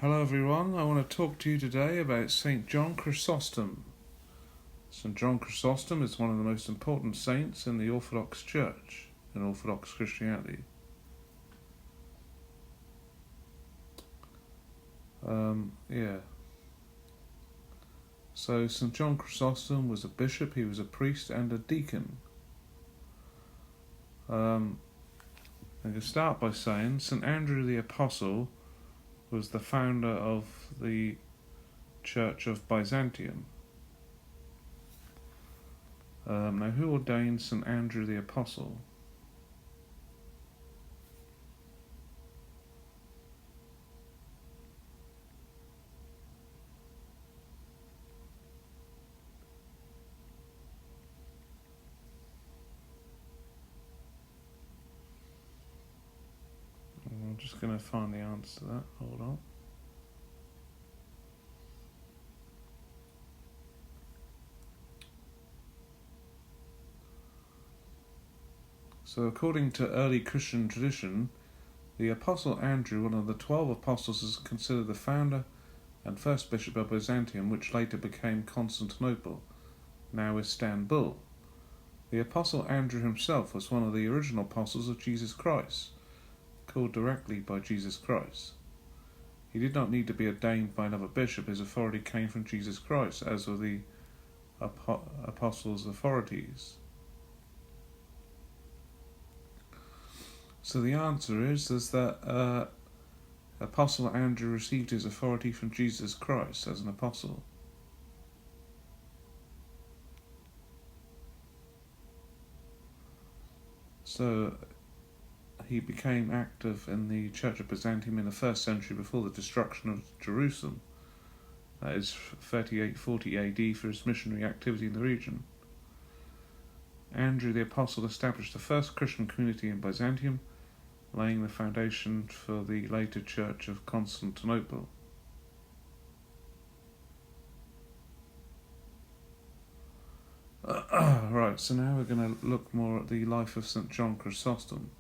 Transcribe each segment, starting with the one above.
Hello everyone, I want to talk to you today about St. John Chrysostom. St. John Chrysostom is one of the most important saints in the Orthodox Church, in Orthodox Christianity. So St. John Chrysostom was a bishop, he was a priest and a deacon. I'm going to start by saying St. Andrew the Apostle was the founder of the Church of Byzantium. Now, who ordained St. Andrew the Apostle? I'm just going to find the answer to that. Hold on. So according to early Christian tradition, the Apostle Andrew, one of the 12 apostles, is considered the founder and first bishop of Byzantium, which later became Constantinople, now Istanbul. The Apostle Andrew himself was one of the original apostles of Jesus Christ, called directly by Jesus Christ. He did not need to be ordained by another bishop. His authority came from Jesus Christ, as were the apostles' authorities. So the answer is that Apostle Andrew received his authority from Jesus Christ as an apostle. So he became active in the Church of Byzantium in the 1st century before the destruction of Jerusalem. That is 3840 AD for his missionary activity in the region. Andrew the Apostle established the first Christian community in Byzantium, laying the foundation for the later Church of Constantinople. Right, so now we're going to look more at the life of St. John Chrysostom.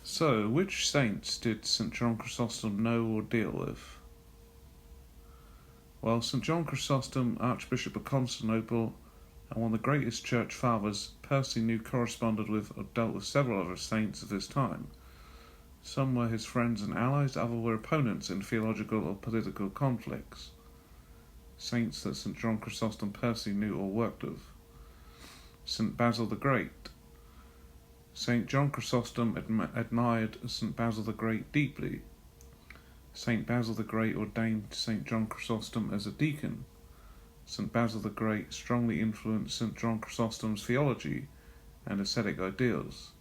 So, which saints did St. John Chrysostom know or deal with? Well, St. John Chrysostom, Archbishop of Constantinople, and one of the greatest church fathers, personally knew, corresponded with, or dealt with several other saints of his time. Some were his friends and allies, others were opponents in theological or political conflicts. Saints that St. John Chrysostom personally knew or worked with. St. Basil the Great. St. John Chrysostom admired St. Basil the Great deeply. St. Basil the Great ordained St. John Chrysostom as a deacon. St. Basil the Great strongly influenced St. John Chrysostom's theology and ascetic ideals.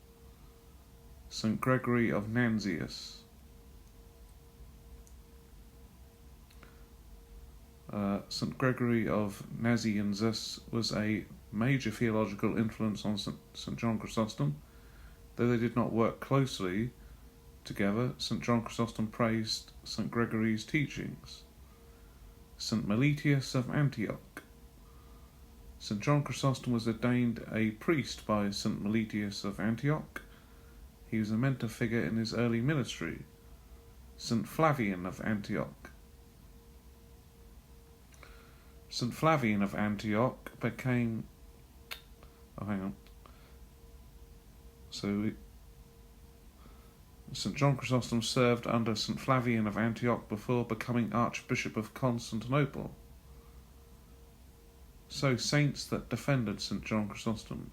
St. Gregory of Nazianzus. St. Gregory of Nazianzus was a major theological influence on St. John Chrysostom. Though they did not work closely together, St. John Chrysostom praised St. Gregory's teachings. St. Meletius of Antioch. St. John Chrysostom was ordained a priest by St. Meletius of Antioch. He was a mentor figure in his early ministry. St. Flavian of Antioch. St. Flavian of Antioch became... St. John Chrysostom served under St. Flavian of Antioch before becoming Archbishop of Constantinople. So, saints that defended St. John Chrysostom.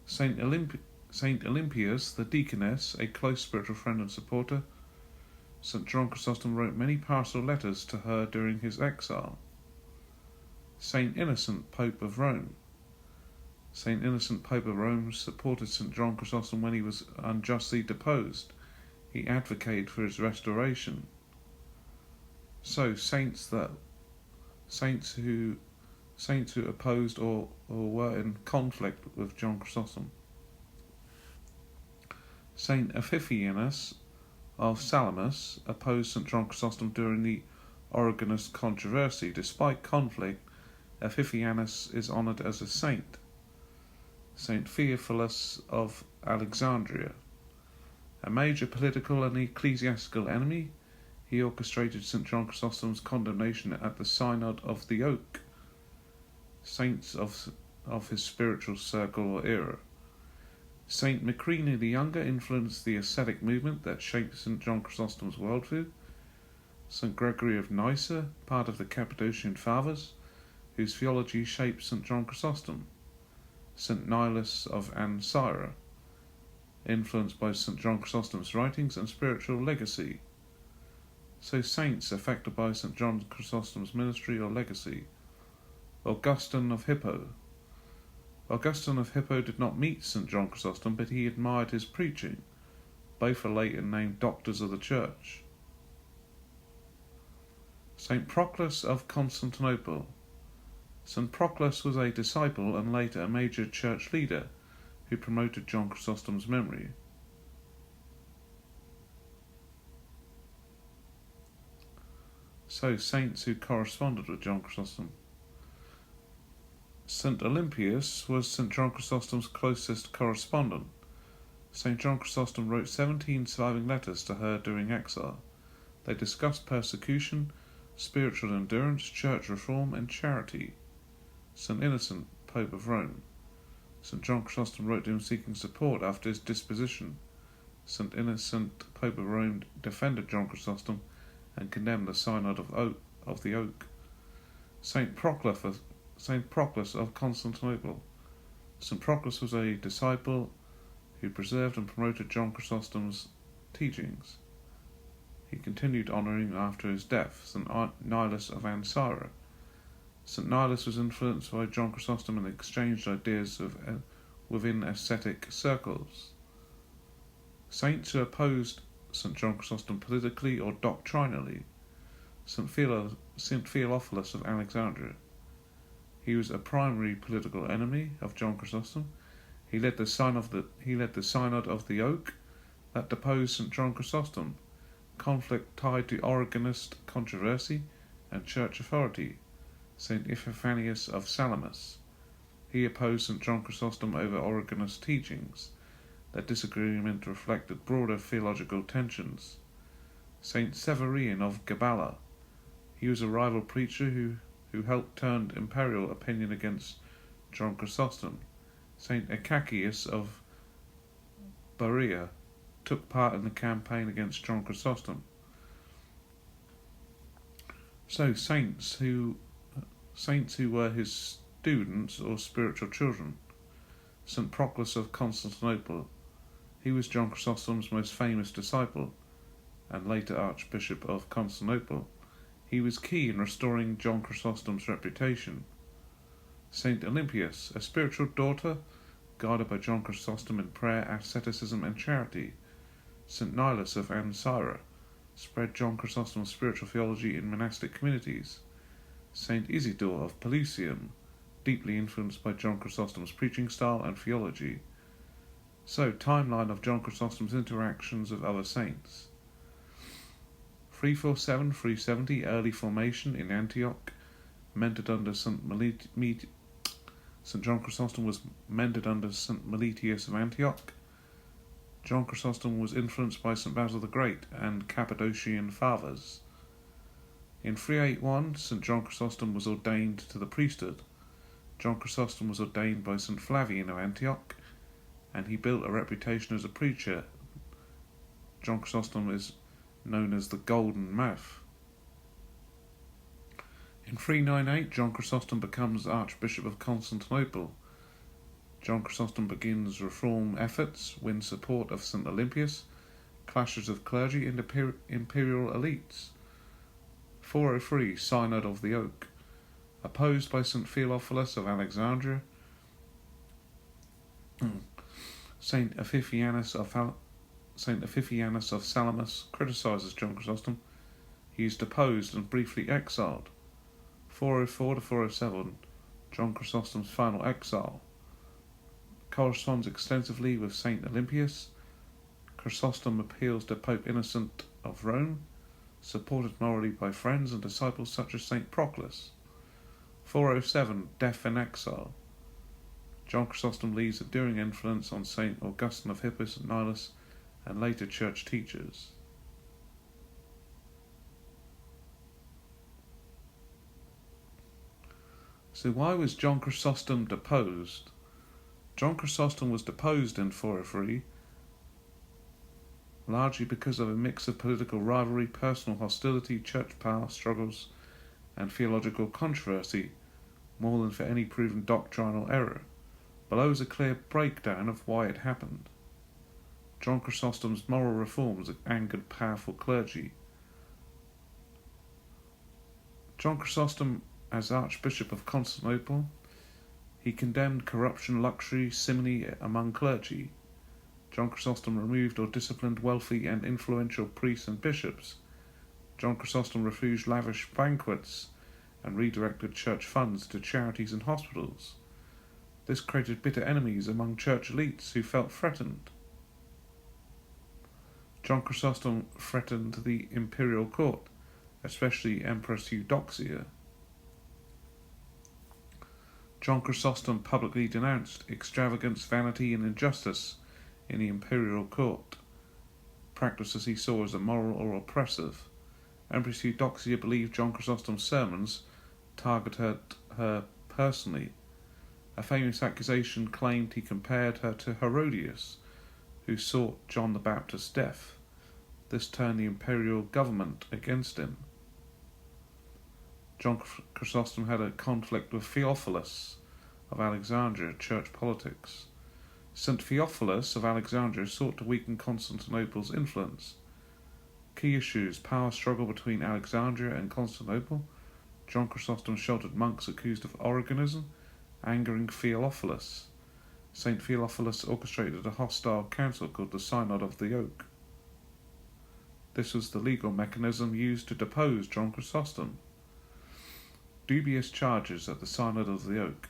St. Olympias, the deaconess, a close spiritual friend and supporter. St. John Chrysostom wrote many pastoral letters to her during his exile. St. Innocent, Pope of Rome. St. Innocent, Pope of Rome, supported St. John Chrysostom when he was unjustly deposed. He advocated for his restoration. So, saints who opposed or were in conflict with John Chrysostom. St. Epiphanius of Salamis opposed St. John Chrysostom during the Origenist controversy. Despite conflict, Epiphanius is honoured as a saint. Saint Theophilus of Alexandria. A major political and ecclesiastical enemy, he orchestrated St. John Chrysostom's condemnation at the Synod of the Oak, saints of his spiritual circle or era. Saint Macrina the Younger influenced the ascetic movement that shaped St. John Chrysostom's worldview. St. Gregory of Nyssa, part of the Cappadocian Fathers, whose theology shaped St. John Chrysostom. St. Nilus of Ancyra, influenced by St. John Chrysostom's writings and spiritual legacy. So saints affected by St. John Chrysostom's ministry or legacy. Augustine of Hippo. Augustine of Hippo did not meet St. John Chrysostom, but he admired his preaching. Both are later named doctors of the church. St. Proclus of Constantinople. St. Proclus was a disciple and later a major church leader who promoted John Chrysostom's memory. So, saints who corresponded with John Chrysostom. St. Olympius was St. John Chrysostom's closest correspondent. St. John Chrysostom wrote 17 surviving letters to her during exile. They discussed persecution, spiritual endurance, church reform, and charity. St. Innocent, Pope of Rome. St. John Chrysostom wrote to him seeking support after his disposition. St. Innocent, Pope of Rome, defended John Chrysostom and condemned the Synod of the Oak. St. Proclus of Constantinople. St. Proclus was a disciple who preserved and promoted John Chrysostom's teachings. He continued honouring him after his death. St. Nilus of Ancyra. St. Nilus was influenced by John Chrysostom and exchanged ideas within ascetic circles. Saints who opposed St. John Chrysostom politically or doctrinally. St. Theophilus of Alexandria. He was a primary political enemy of John Chrysostom. He led the Synod of the Oak that deposed St. John Chrysostom, conflict tied to Origenist controversy and church authority. St. Epiphanius of Salamis. He opposed St. John Chrysostom over Origenist teachings. Their disagreement reflected broader theological tensions. St. Severian of Gabala. He was a rival preacher who helped turn imperial opinion against John Chrysostom. St. Acacius of Berea took part in the campaign against John Chrysostom. So saints who were his students or spiritual children. St. Proclus of Constantinople. He was John Chrysostom's most famous disciple and later Archbishop of Constantinople. He was key in restoring John Chrysostom's reputation. St. Olympius, a spiritual daughter guided by John Chrysostom in prayer, asceticism, and charity. St. Nilus of Ancyra spread John Chrysostom's spiritual theology in monastic communities. St. Isidore of Pelusium, deeply influenced by John Chrysostom's preaching style and theology. So, timeline of John Chrysostom's interactions with other saints. 347-370, early formation in Antioch, mentored under St. John Chrysostom was mentored under St. Meletius of Antioch. John Chrysostom was influenced by St. Basil the Great and Cappadocian Fathers. In 381, St. John Chrysostom was ordained to the priesthood. John Chrysostom was ordained by St. Flavian of Antioch, and he built a reputation as a preacher. John Chrysostom is known as the Golden Mouth. In 398, John Chrysostom becomes Archbishop of Constantinople. John Chrysostom begins reform efforts, wins support of St. Olympius, clashes of clergy and imperial elites. 403, Synod of the Oak. Opposed by St. Theophilus of Alexandria. St. Epiphanius of Salamis criticizes John Chrysostom. He is deposed and briefly exiled. 404 to 407, John Chrysostom's final exile. Corresponds extensively with St. Olympius. Chrysostom appeals to Pope Innocent of Rome, supported morally by friends and disciples such as St. Proclus. 407, death and exile. John Chrysostom leaves a enduring influence on St. Augustine of Hippo and Nilus and later church teachers. So why was John Chrysostom deposed? John Chrysostom was deposed in 403 largely because of a mix of political rivalry, personal hostility, church power struggles, and theological controversy, more than for any proven doctrinal error. Below is a clear breakdown of why it happened. John Chrysostom's moral reforms angered powerful clergy. John Chrysostom, as Archbishop of Constantinople, he condemned corruption, luxury, simony among clergy. John Chrysostom removed or disciplined wealthy and influential priests and bishops. John Chrysostom refused lavish banquets and redirected church funds to charities and hospitals. This created bitter enemies among church elites who felt threatened. John Chrysostom threatened the imperial court, especially Empress Eudoxia. John Chrysostom publicly denounced extravagance, vanity, and injustice in the imperial court, practices he saw as immoral or oppressive. Empress Eudoxia believed John Chrysostom's sermons targeted her personally. A famous accusation claimed he compared her to Herodias, who sought John the Baptist's death. This turned the imperial government against him. John Chrysostom had a conflict with Theophilus of Alexandria, church politics. St. Theophilus of Alexandria sought to weaken Constantinople's influence. Key issues: power struggle between Alexandria and Constantinople. John Chrysostom sheltered monks accused of Origanism, angering Theophilus. St. Theophilus orchestrated a hostile council called the Synod of the Oak. This was the legal mechanism used to depose John Chrysostom. Dubious charges at the Synod of the Oak.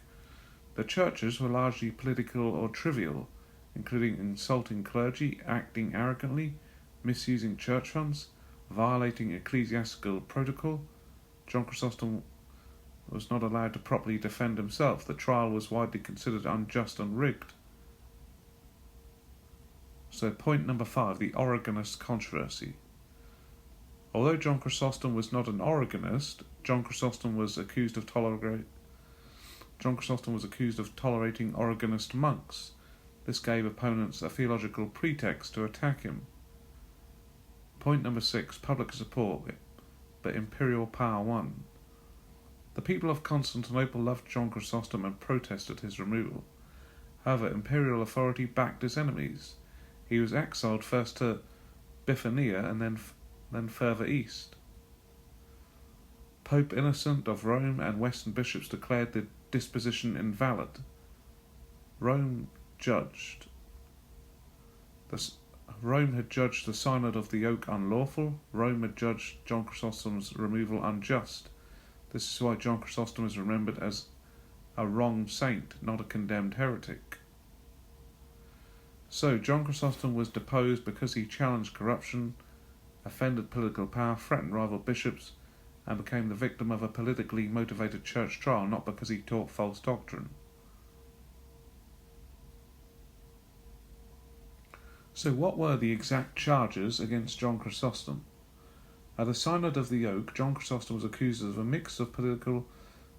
The charges were largely political or trivial, including insulting clergy, acting arrogantly, misusing church funds, violating ecclesiastical protocol. John Chrysostom was not allowed to properly defend himself. The trial was widely considered unjust and rigged. So point number 5, the Origenist controversy. Although John Chrysostom was not an Origenist, John Chrysostom was accused of tolerating Origenist monks. This gave opponents a theological pretext to attack him. Point number 6, public support, but imperial power won. The people of Constantinople loved John Chrysostom and protested his removal. However, imperial authority backed his enemies. He was exiled first to Bithynia and then further east. Pope Innocent of Rome and Western bishops declared the disposition invalid. Rome had judged the Synod of the Oak unlawful. Rome had judged John Chrysostom's removal unjust. This is why John Chrysostom is remembered as a wrong saint, not a condemned heretic. So, John Chrysostom was deposed because he challenged corruption, offended political power, threatened rival bishops, and became the victim of a politically motivated church trial, not because he taught false doctrine. So what were the exact charges against John Chrysostom? At the Synod of the Oak, John Chrysostom was accused of a mix of political,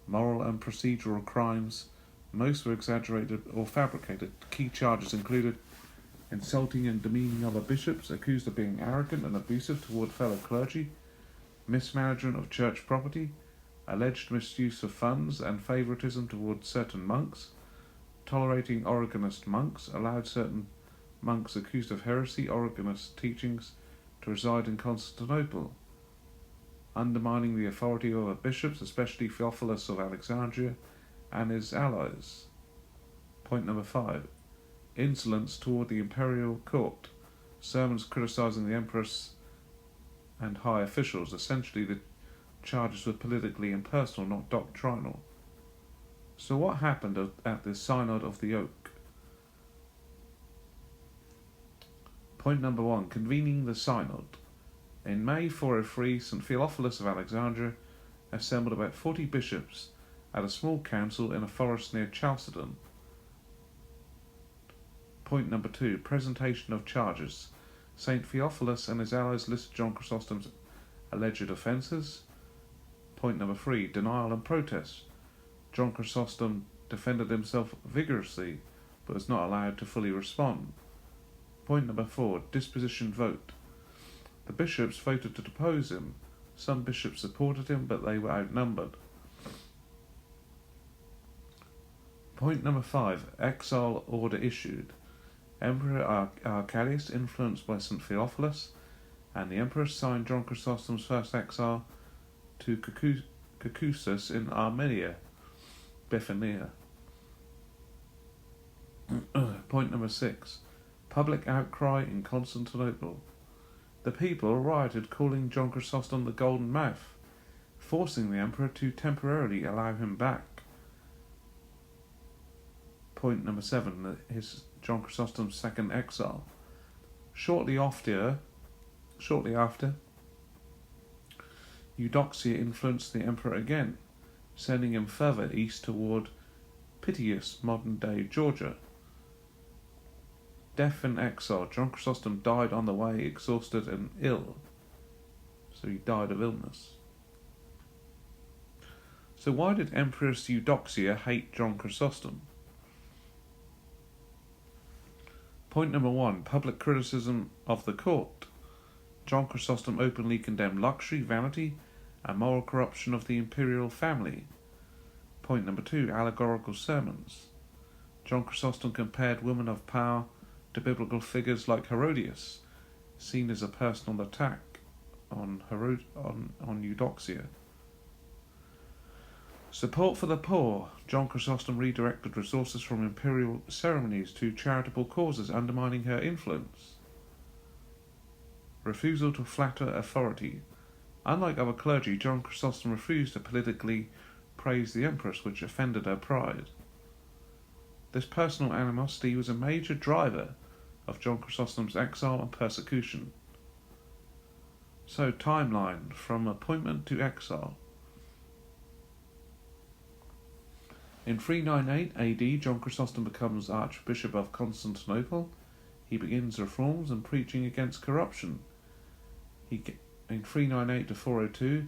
moral and procedural crimes. Most were exaggerated or fabricated. Key charges included insulting and demeaning other bishops, accused of being arrogant and abusive toward fellow clergy, mismanagement of church property, alleged misuse of funds and favoritism towards certain monks, tolerating Origenist monks, allowed certain monks accused of heresy, Origenist teachings, to reside in Constantinople, undermining the authority of other bishops, especially Theophilus of Alexandria and his allies. Point number 5. Insolence toward the imperial court. Sermons criticizing the empress and high officials. Essentially, the charges were politically impersonal, not doctrinal. So what happened at the Synod of the Oak? Point number 1. Convening the Synod. In May 403, St. Theophilus of Alexandria assembled about 40 bishops at a small council in a forest near Chalcedon. Point number 2, presentation of charges. St. Theophilus and his allies listed John Chrysostom's alleged offences. Point number 3, denial and protest. John Chrysostom defended himself vigorously, but was not allowed to fully respond. Point number 4, disposition vote. The bishops voted to depose him. Some bishops supported him, but they were outnumbered. Point number 5, exile order issued. Emperor Arcadius, influenced by St. Theophilus, and the emperor signed John Chrysostom's first exile to Caucasus in Armenia, Bithynia. Point number 6, public outcry in Constantinople. The people rioted, calling John Chrysostom the Golden Mouth, forcing the emperor to temporarily allow him back. Point number 7, John Chrysostom's second exile. Shortly after, Eudoxia influenced the emperor again, sending him further east toward Pityus, modern-day Georgia. Death and exile. John Chrysostom died on the way, exhausted and ill. So he died of illness. So why did Empress Eudoxia hate John Chrysostom? Point number 1, public criticism of the court. John Chrysostom openly condemned luxury, vanity, and moral corruption of the imperial family. Point number 2, allegorical sermons. John Chrysostom compared women of power to biblical figures like Herodias, seen as a personal attack on Eudoxia. Support for the poor. John Chrysostom redirected resources from imperial ceremonies to charitable causes, undermining her influence. Refusal to flatter authority. Unlike other clergy, John Chrysostom refused to politically praise the empress, which offended her pride. This personal animosity was a major driver of John Chrysostom's exile and persecution. So, timeline from appointment to exile. In 398 AD, John Chrysostom becomes Archbishop of Constantinople. He begins reforms and preaching against corruption. In 398 to 402,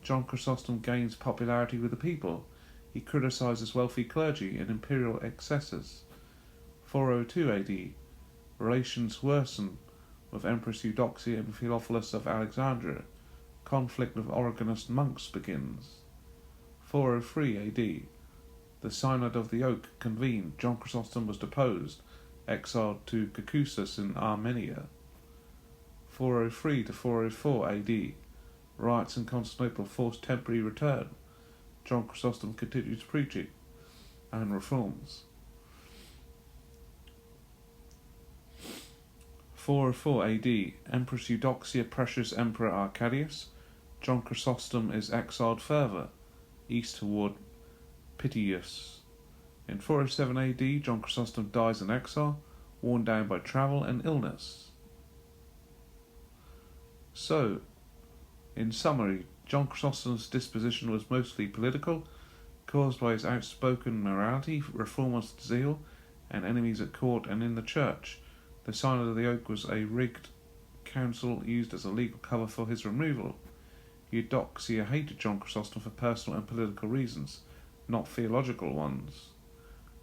John Chrysostom gains popularity with the people. He criticizes wealthy clergy and imperial excesses. 402 AD, relations worsen with Empress Eudoxia and Theophilus of Alexandria. Conflict with Origenist monks begins. 403 AD, the Synod of the Oak convened. John Chrysostom was deposed, exiled to Caucasus in Armenia. 403 to 404 AD, riots in Constantinople forced temporary return. John Chrysostom continues preaching and reforms. 404 AD, Empress Eudoxia pressures Emperor Arcadius. John Chrysostom is exiled further, east toward Pityus. In 407 AD, John Chrysostom dies in exile, worn down by travel and illness. So, in summary, John Chrysostom's disposition was mostly political, caused by his outspoken morality, reformist zeal, and enemies at court and in the church. The Synod of the Oak was a rigged council used as a legal cover for his removal. Eudoxia hated John Chrysostom for personal and political reasons, not theological ones.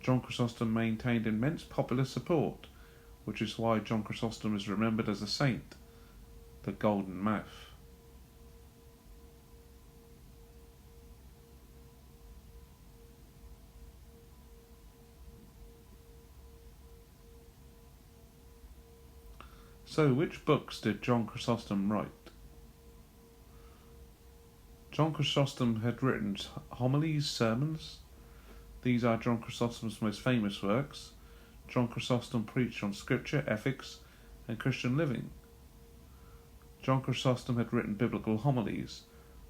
John Chrysostom maintained immense popular support, which is why John Chrysostom is remembered as a saint, the Golden Mouth. So, which books did John Chrysostom write? John Chrysostom had written homilies, sermons. These are John Chrysostom's most famous works. John Chrysostom preached on scripture, ethics, and Christian living. John Chrysostom had written biblical homilies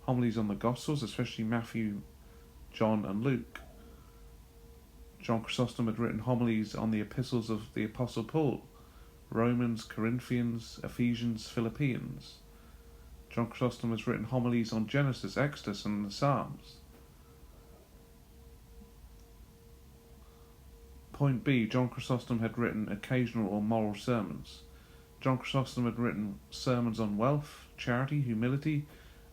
on the Gospels, especially Matthew, John, and Luke. John Chrysostom had written homilies on the epistles of the Apostle Paul, Romans, Corinthians, Ephesians, Philippians. John Chrysostom has written homilies on Genesis, Exodus, and the Psalms. Point B. John Chrysostom had written occasional or moral sermons. John Chrysostom had written sermons on wealth, charity, humility,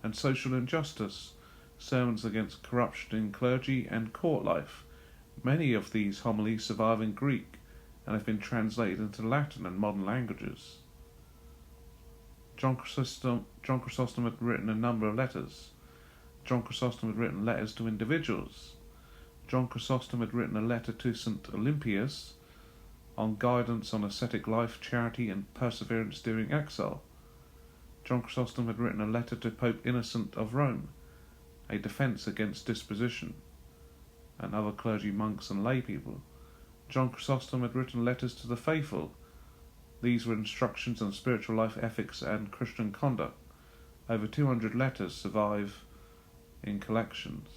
and social injustice, sermons against corruption in clergy and court life. Many of these homilies survive in Greek and have been translated into Latin and modern languages. John Chrysostom had written a number of letters. John Chrysostom had written letters to individuals. John Chrysostom had written a letter to St. Olympius on guidance on ascetic life, charity, and perseverance during exile. John Chrysostom had written a letter to Pope Innocent of Rome, a defence against disposition, and other clergy, monks, and lay people. John Chrysostom had written letters to the faithful. These were instructions on spiritual life, ethics, and Christian conduct. Over 200 letters survive in collections.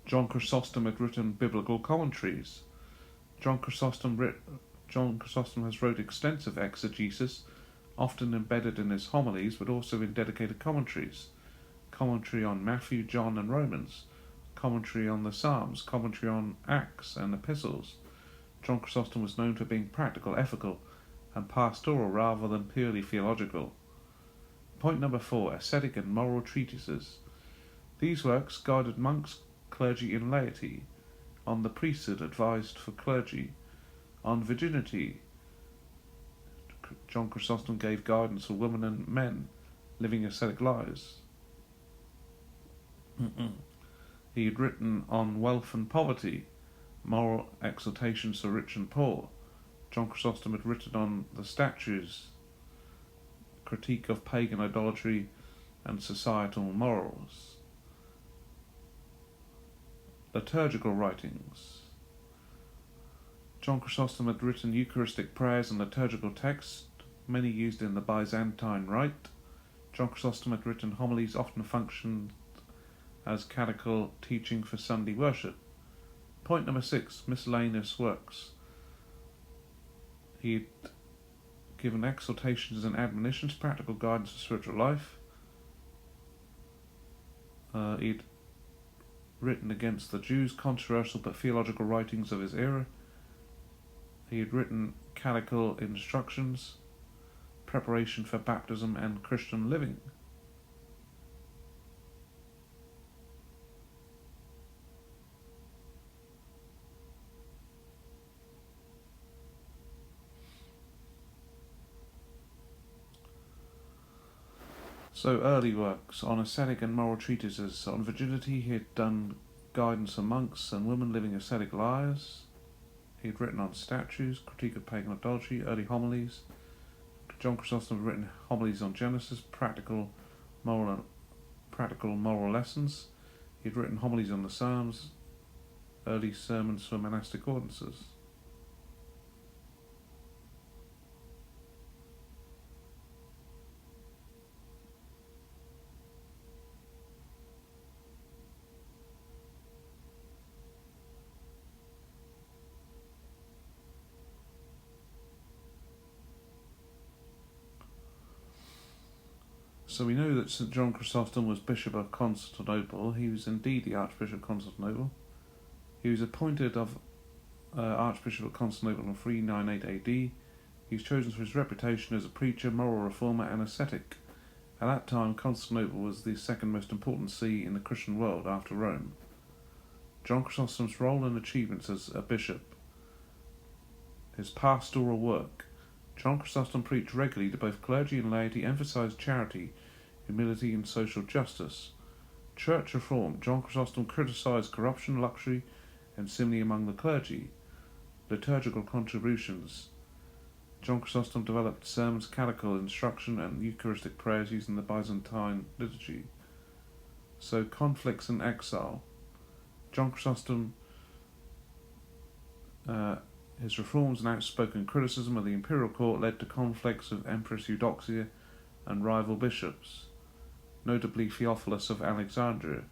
John Chrysostom had written biblical commentaries. John Chrysostom has wrote extensive exegesis, often embedded in his homilies, but also in dedicated commentaries. Commentary on Matthew, John, and Romans. Commentary on the Psalms. Commentary on Acts and Epistles. John Chrysostom was known for being practical, ethical, and pastoral rather than purely theological. Point number 4. Ascetic and moral treatises. These works guided monks, clergy, and laity on the priesthood advised for clergy, on virginity. John Chrysostom gave guidance for women and men living ascetic lives. He had written on wealth and poverty, moral exhortations for rich and poor. John Chrysostom had written on the statues, critique of pagan idolatry and societal morals. Liturgical writings. John Chrysostom had written Eucharistic prayers and liturgical texts, many used in the Byzantine Rite. John Chrysostom had written homilies often functioned as catechetical teaching for Sunday worship. Point number 6. Miscellaneous works. He had given exhortations and admonitions, practical guidance for spiritual life. He'd written against the Jews, controversial but theological writings of his era. He had written catechetical instructions, preparation for baptism and Christian living. So early works on ascetic and moral treatises. On virginity he had done guidance for monks and women living ascetic lives. He had written on statues, critique of pagan idolatry, early homilies. John Chrysostom had written homilies on Genesis, practical moral lessons. He had written homilies on the Psalms, early sermons for monastic ordinances. So we know that St. John Chrysostom was Bishop of Constantinople. He was indeed the Archbishop of Constantinople. He was appointed Archbishop of Constantinople in 398 AD. He was chosen for his reputation as a preacher, moral reformer, and ascetic. At that time, Constantinople was the second most important see in the Christian world after Rome. John Chrysostom's role and achievements as a bishop. His pastoral work. John Chrysostom preached regularly to both clergy and laity, emphasized charity, humility, and social justice. Church reform. John Chrysostom criticized corruption, luxury, and simony among the clergy. Liturgical contributions. John Chrysostom developed sermons, catechetical instruction, and Eucharistic prayers using the Byzantine liturgy. So conflicts and exile. John Chrysostom, his reforms and outspoken criticism of the imperial court led to conflicts with Empress Eudoxia and rival bishops, notably Theophilus of Alexandria.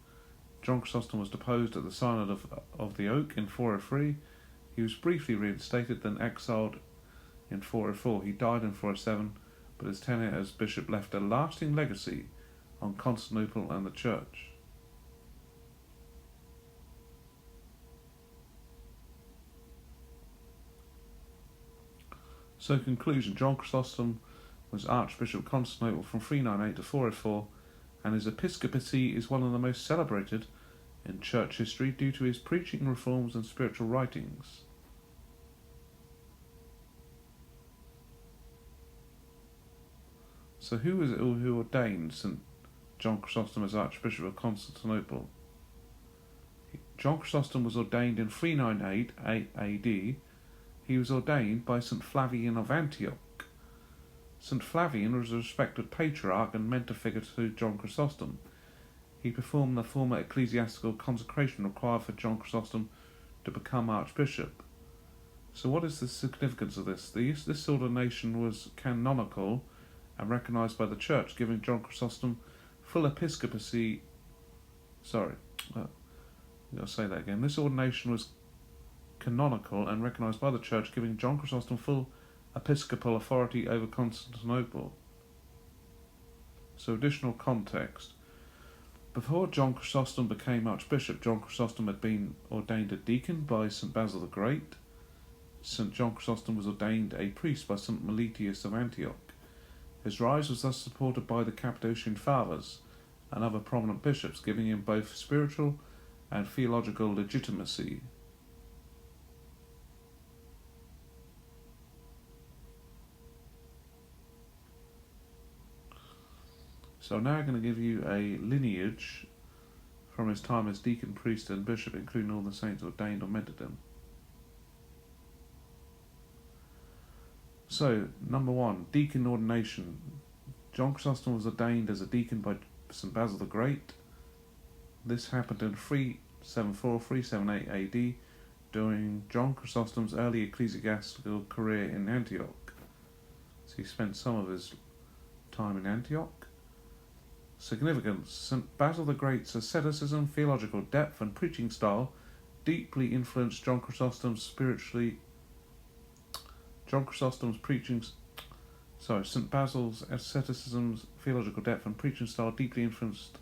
John Chrysostom was deposed at the Synod of the Oak in 403. He was briefly reinstated, then exiled in 404. He died in 407, but his tenure as bishop left a lasting legacy on Constantinople and the Church. So, conclusion: John Chrysostom was Archbishop of Constantinople from 398 to 404, and his episcopacy is one of the most celebrated in church history due to his preaching, reforms, and spiritual writings. So who was it who ordained St. John Chrysostom as Archbishop of Constantinople? John Chrysostom was ordained in 398 AD. He was ordained by St. Flavian of Antioch. St. Flavian was a respected patriarch and mentor figure to John Chrysostom. He performed the former ecclesiastical consecration required for John Chrysostom to become archbishop. So what is the significance of this? This ordination was canonical and recognised by the Church, giving John Chrysostom full episcopacy. I'll say that again. This ordination was canonical and recognised by the Church, giving John Chrysostom full episcopal authority over Constantinople. So, additional context. Before John Chrysostom became Archbishop, John Chrysostom had been ordained a deacon by St. Basil the Great. St. John Chrysostom was ordained a priest by St. Meletius of Antioch. His rise was thus supported by the Cappadocian Fathers and other prominent bishops, giving him both spiritual and theological legitimacy. So now I'm going to give you a lineage from his time as deacon, priest and bishop, including all the saints ordained or mentored him. So, number 1, deacon ordination. John Chrysostom was ordained as a deacon by St. Basil the Great. This happened in 378 AD during John Chrysostom's early ecclesiastical career in Antioch. So he spent some of his time in Antioch. Significance: St. Basil the Great's asceticism, theological depth and preaching style deeply influenced John Chrysostom's St. Basil's asceticism, theological depth and preaching style deeply influenced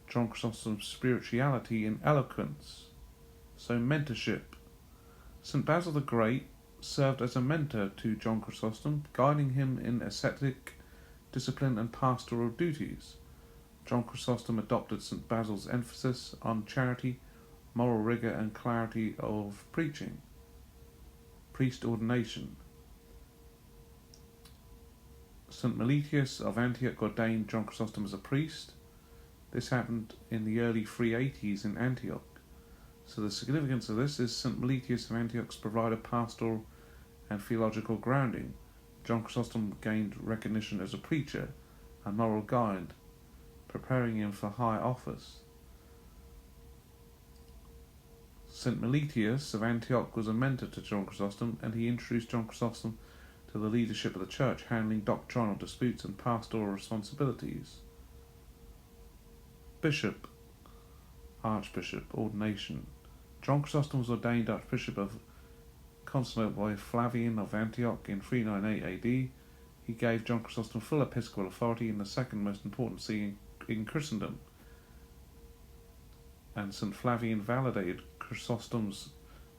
John Chrysostom's spirituality and eloquence. So, mentorship. St. Basil the Great served as a mentor to John Chrysostom, guiding him in ascetic discipline and pastoral duties. John Chrysostom adopted St. Basil's emphasis on charity, moral rigour and clarity of preaching. Priest ordination. St. Meletius of Antioch ordained John Chrysostom as a priest. This happened in the early 380s in Antioch. So the significance of this is St. Meletius of Antioch provided pastoral and theological grounding. John Chrysostom gained recognition as a preacher and moral guide, preparing him for high office. St. Meletius of Antioch was a mentor to John Chrysostom, and he introduced John Chrysostom to the leadership of the church, handling doctrinal disputes and pastoral responsibilities. Bishop, Archbishop, ordination. John Chrysostom was ordained Archbishop of Constantinople by Flavian of Antioch in 398 AD. He gave John Chrysostom full episcopal authority in the second most important see in Christendom. And St. Flavian validated Chrysostom's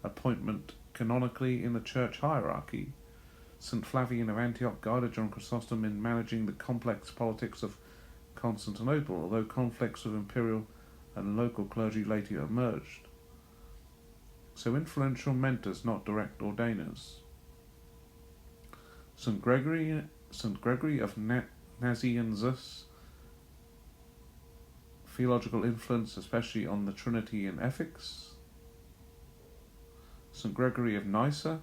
appointment canonically in the church hierarchy. St. Flavian of Antioch guided John Chrysostom in managing the complex politics of Constantinople, although conflicts with imperial and local clergy later emerged. So influential mentors, not direct ordainers. St. Gregory of Nazianzus, theological influence especially on the Trinity and ethics. St. Gregory of Nyssa,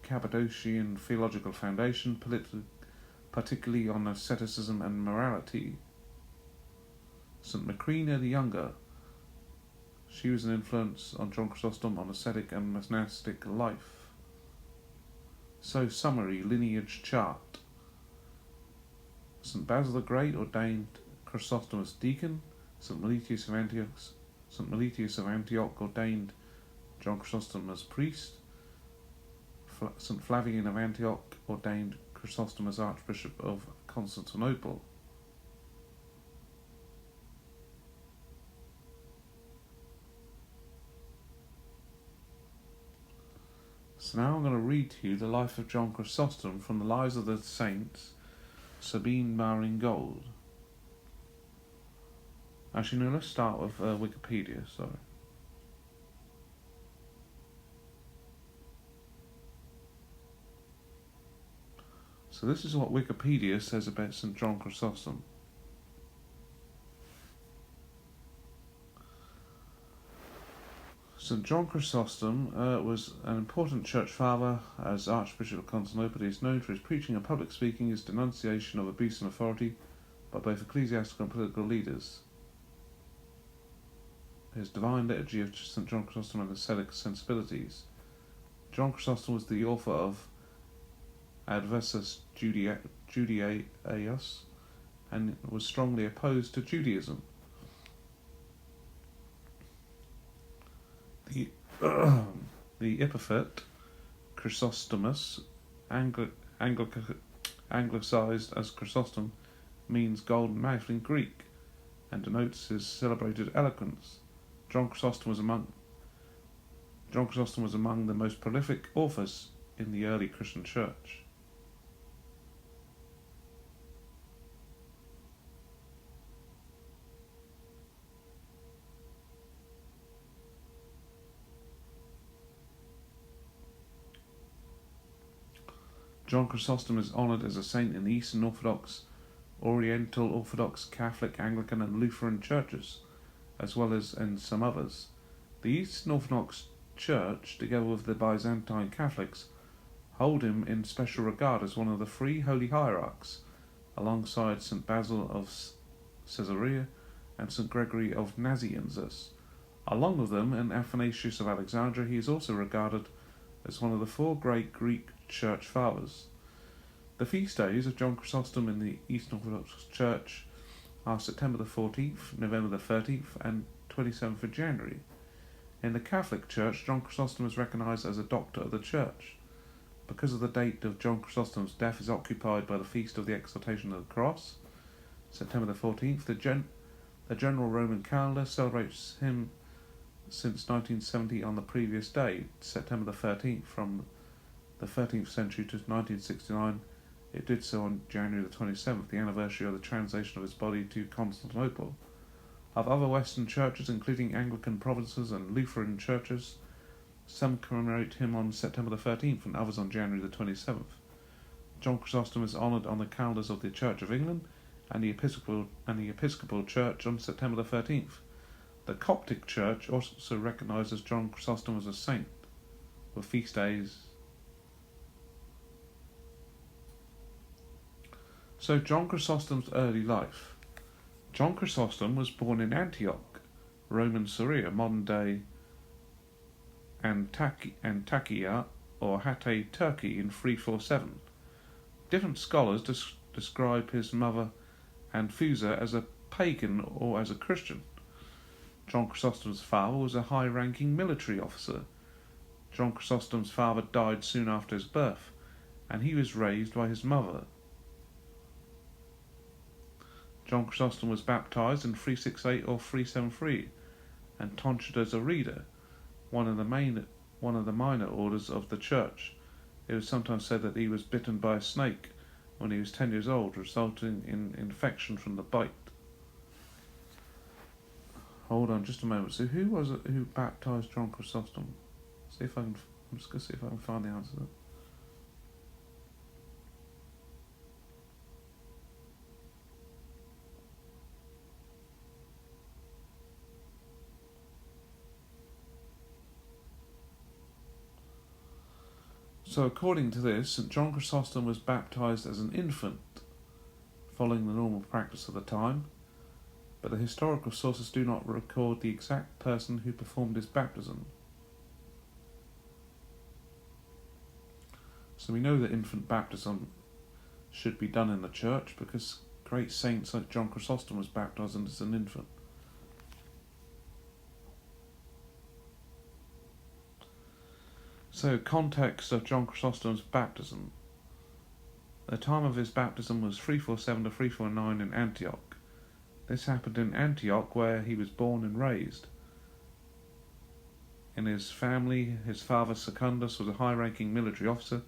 Cappadocian theological foundation, particularly on asceticism and morality. St. Macrina the Younger, she was an influence on John Chrysostom on ascetic and monastic life. So, summary, lineage chart. St. Basil the Great ordained Chrysostom as deacon. St. Meletius of Antioch ordained John Chrysostom as priest. St. Flavian of Antioch ordained Chrysostom as Archbishop of Constantinople. So now I'm going to read to you the life of John Chrysostom from the Lives of the Saints, Sabine Baring-Gould. Actually, no, let's start with Wikipedia, sorry. So this is what Wikipedia says about St. John Chrysostom. St. John Chrysostom was an important church father. As Archbishop of Constantinople, he is known for his preaching and public speaking, his denunciation of abuse and authority by both ecclesiastical and political leaders, his divine liturgy of St. John Chrysostom and ascetic sensibilities. John Chrysostom was the author of Adversus Judaeus and was strongly opposed to Judaism. The epithet Chrysostomus, anglicised as Chrysostom, means golden mouth in Greek and denotes his celebrated eloquence. John Chrysostom was among the most prolific authors in the early Christian church. John Chrysostom is honoured as a saint in the Eastern Orthodox, Oriental Orthodox, Catholic, Anglican and Lutheran churches, as well as in some others. The Eastern Orthodox Church, together with the Byzantine Catholics, hold him in special regard as one of the three holy hierarchs, alongside St. Basil of Caesarea and St. Gregory of Nazianzus. Along with them, and Athanasius of Alexandria, he is also regarded as one of the four great Greek Church Fathers. The feast days of John Chrysostom in the Eastern Orthodox Church are September the 14th, November the 30th, and 27th of January. In the Catholic Church, John Chrysostom is recognised as a doctor of the Church. Because of the date of John Chrysostom's death is occupied by the Feast of the Exaltation of the Cross, September the 14th, the General Roman calendar celebrates him since 1970 on the previous day, September the 13th, from the 13th century to 1969. It did so on January the 27th, the anniversary of the translation of his body to Constantinople. Of other Western churches, including Anglican provinces and Lutheran churches, some commemorate him on September the 13th and others on January the 27th. John Chrysostom is honoured on the calendars of the Church of England and the Episcopal Church on September the 13th. The Coptic Church also recognises John Chrysostom as a saint, with feast days. So, John Chrysostom's early life. John Chrysostom was born in Antioch, Roman Syria, modern-day Antakya or Hatay, Turkey, in 347. Different scholars describe his mother Anfusa as a pagan or as a Christian. John Chrysostom's father was a high-ranking military officer. John Chrysostom's father died soon after his birth, and he was raised by his mother. John Chrysostom was baptized in 368 or 373, and tonsured as a reader, one of the minor orders of the church. It was sometimes said that he was bitten by a snake when he was 10 years old, resulting in infection from the bite. Hold on just a moment. So who was it who baptized John Chrysostom? I'm just going to see if I can find the answer to that. So according to this, St. John Chrysostom was baptized as an infant, following the normal practice of the time, but the historical sources do not record the exact person who performed his baptism. So we know that infant baptism should be done in the church because great saints like John Chrysostom was baptized as an infant. So, context of John Chrysostom's baptism. The time of his baptism was 347 to 349 in Antioch. This happened in Antioch, where he was born and raised. In his family, his father Secundus was a high-ranking military officer.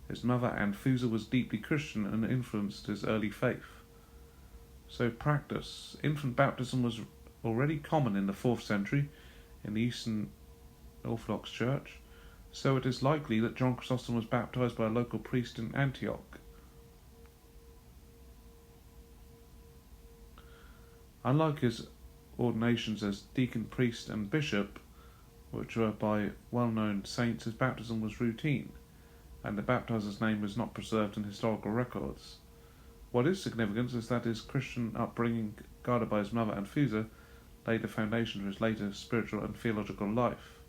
His mother Anthusa was deeply Christian and influenced his early faith. So practice. Infant baptism was already common in the 4th century in the Eastern Orthodox Church, so it is likely that John Chrysostom was baptized by a local priest in Antioch. Unlike his ordinations as deacon, priest and bishop, which were by well-known saints, his baptism was routine, and the baptizer's name was not preserved in historical records. What is significant is that his Christian upbringing, guided by his mother Anthusa, laid the foundation for his later spiritual and theological life.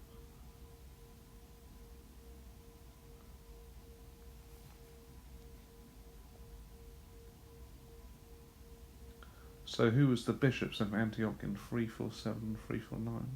So who was the bishops of Antioch in 347, 349?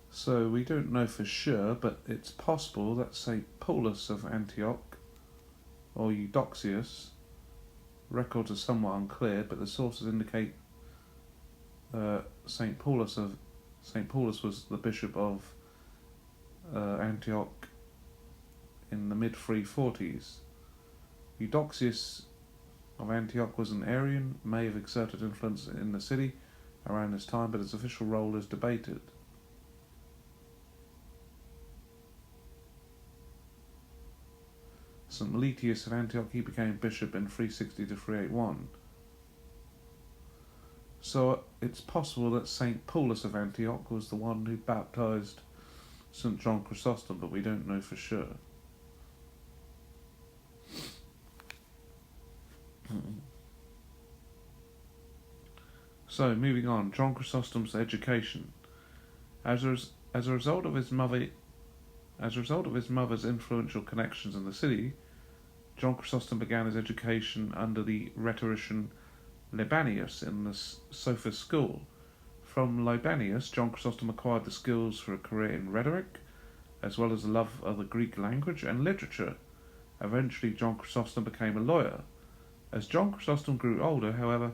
So we don't know for sure, but it's possible that St. Paulus of Antioch, or Eudoxius, records are somewhat unclear, but the sources indicate St. Paulus was the bishop of Antioch in the mid-340s. Eudoxius of Antioch was an Arian, may have exerted influence in the city around this time, but his official role is debated. St. Meletius of Antioch, he became bishop in 360 to 381. So it's possible that St. Paulus of Antioch was the one who baptized St. John Chrysostom, but we don't know for sure. So moving on, John Chrysostom's education. As a result of his mother's influential connections in the city, John Chrysostom began his education under the rhetorician Libanius in the Sophist school. From Libanius, John Chrysostom acquired the skills for a career in rhetoric, as well as a love of the Greek language and literature. Eventually, John Chrysostom became a lawyer. As John Chrysostom grew older, however,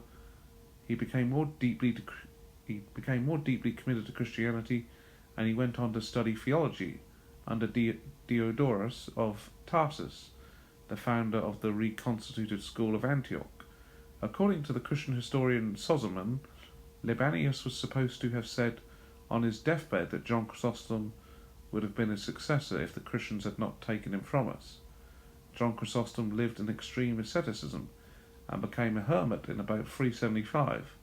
he became more deeply committed to Christianity, and he went on to study theology under Diodorus of Tarsus, the founder of the reconstituted school of Antioch. According to the Christian historian Sozomen, Libanius was supposed to have said on his deathbed that John Chrysostom would have been his successor if the Christians had not taken him from us. John Chrysostom lived in extreme asceticism and became a hermit in about 375.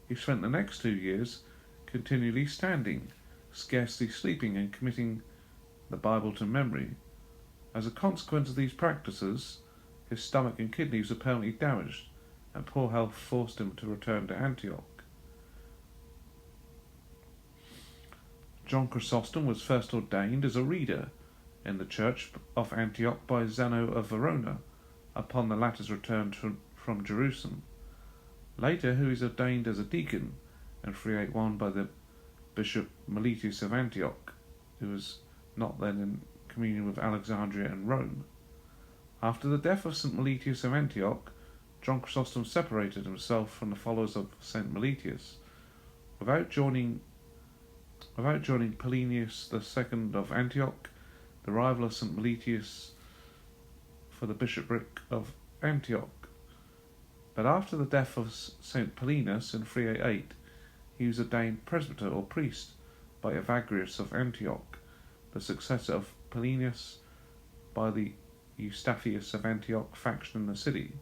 He spent the next 2 years continually standing, scarcely sleeping, and committing the Bible to memory. As a consequence of these practices, his stomach and kidneys were permanently damaged, and poor health forced him to return to Antioch. John Chrysostom was first ordained as a reader in the church of Antioch by Zeno of Verona upon the latter's return from Jerusalem. Later, he was ordained as a deacon in 381 by the Bishop Meletius of Antioch, who was not then in communion with Alexandria and Rome. After the death of St. Meletius of Antioch, John Chrysostom separated himself from the followers of St. Meletius. Without joining Polinius II of Antioch, the rival of St. Meletius for the bishopric of Antioch. But after the death of St. Paulinus in 388, he was ordained presbyter or priest by Evagrius of Antioch, the successor of Paulinus by the Eustathius of Antioch faction in the city.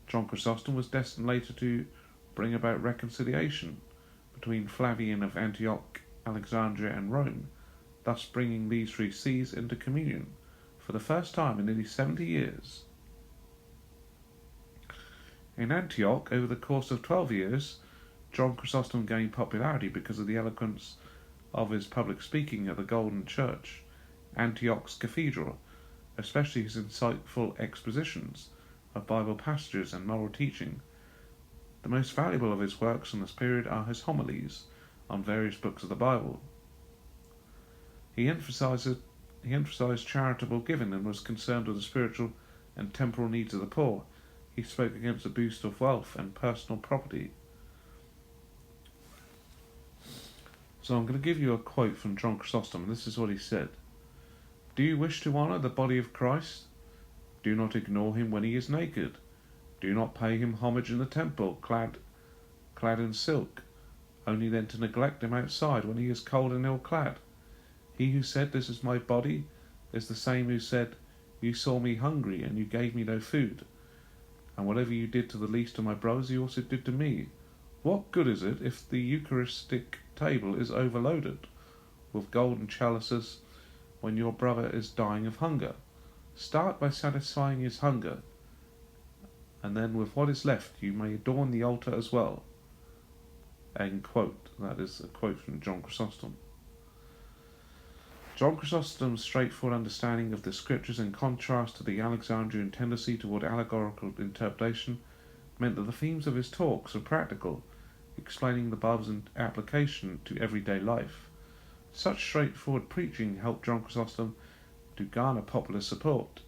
John Chrysostom was destined later to bring about reconciliation between Flavian of Antioch, Alexandria and Rome, thus bringing these 3 sees into communion for the first time in nearly 70 years. In Antioch, over the course of 12 years, John Chrysostom gained popularity because of the eloquence of his public speaking at the Golden Church, Antioch's cathedral, especially his insightful expositions of Bible passages and moral teaching. The most valuable of his works from this period are his homilies on various books of the Bible. He emphasized charitable giving and was concerned with the spiritual and temporal needs of the poor. He spoke against the boost of wealth and personal property. So I'm going to give you a quote from John Chrysostom, and this is what he said. Do you wish to honour the body of Christ? Do not ignore him when he is naked. Do not pay him homage in the temple, clad in silk, only then to neglect him outside when he is cold and ill-clad. He who said, "This is my body," is the same who said, "You saw me hungry, and you gave me no food. And whatever you did to the least of my brothers, you also did to me." What good is it if the Eucharistic table is overloaded with golden chalices when your brother is dying of hunger? Start by satisfying his hunger, and then with what is left you may adorn the altar as well. End quote. That is a quote from John Chrysostom. John Chrysostom's straightforward understanding of the scriptures, in contrast to the Alexandrian tendency toward allegorical interpretation, meant that the themes of his talks were practical, explaining the Bible's application to everyday life. Such straightforward preaching helped John Chrysostom to garner popular support.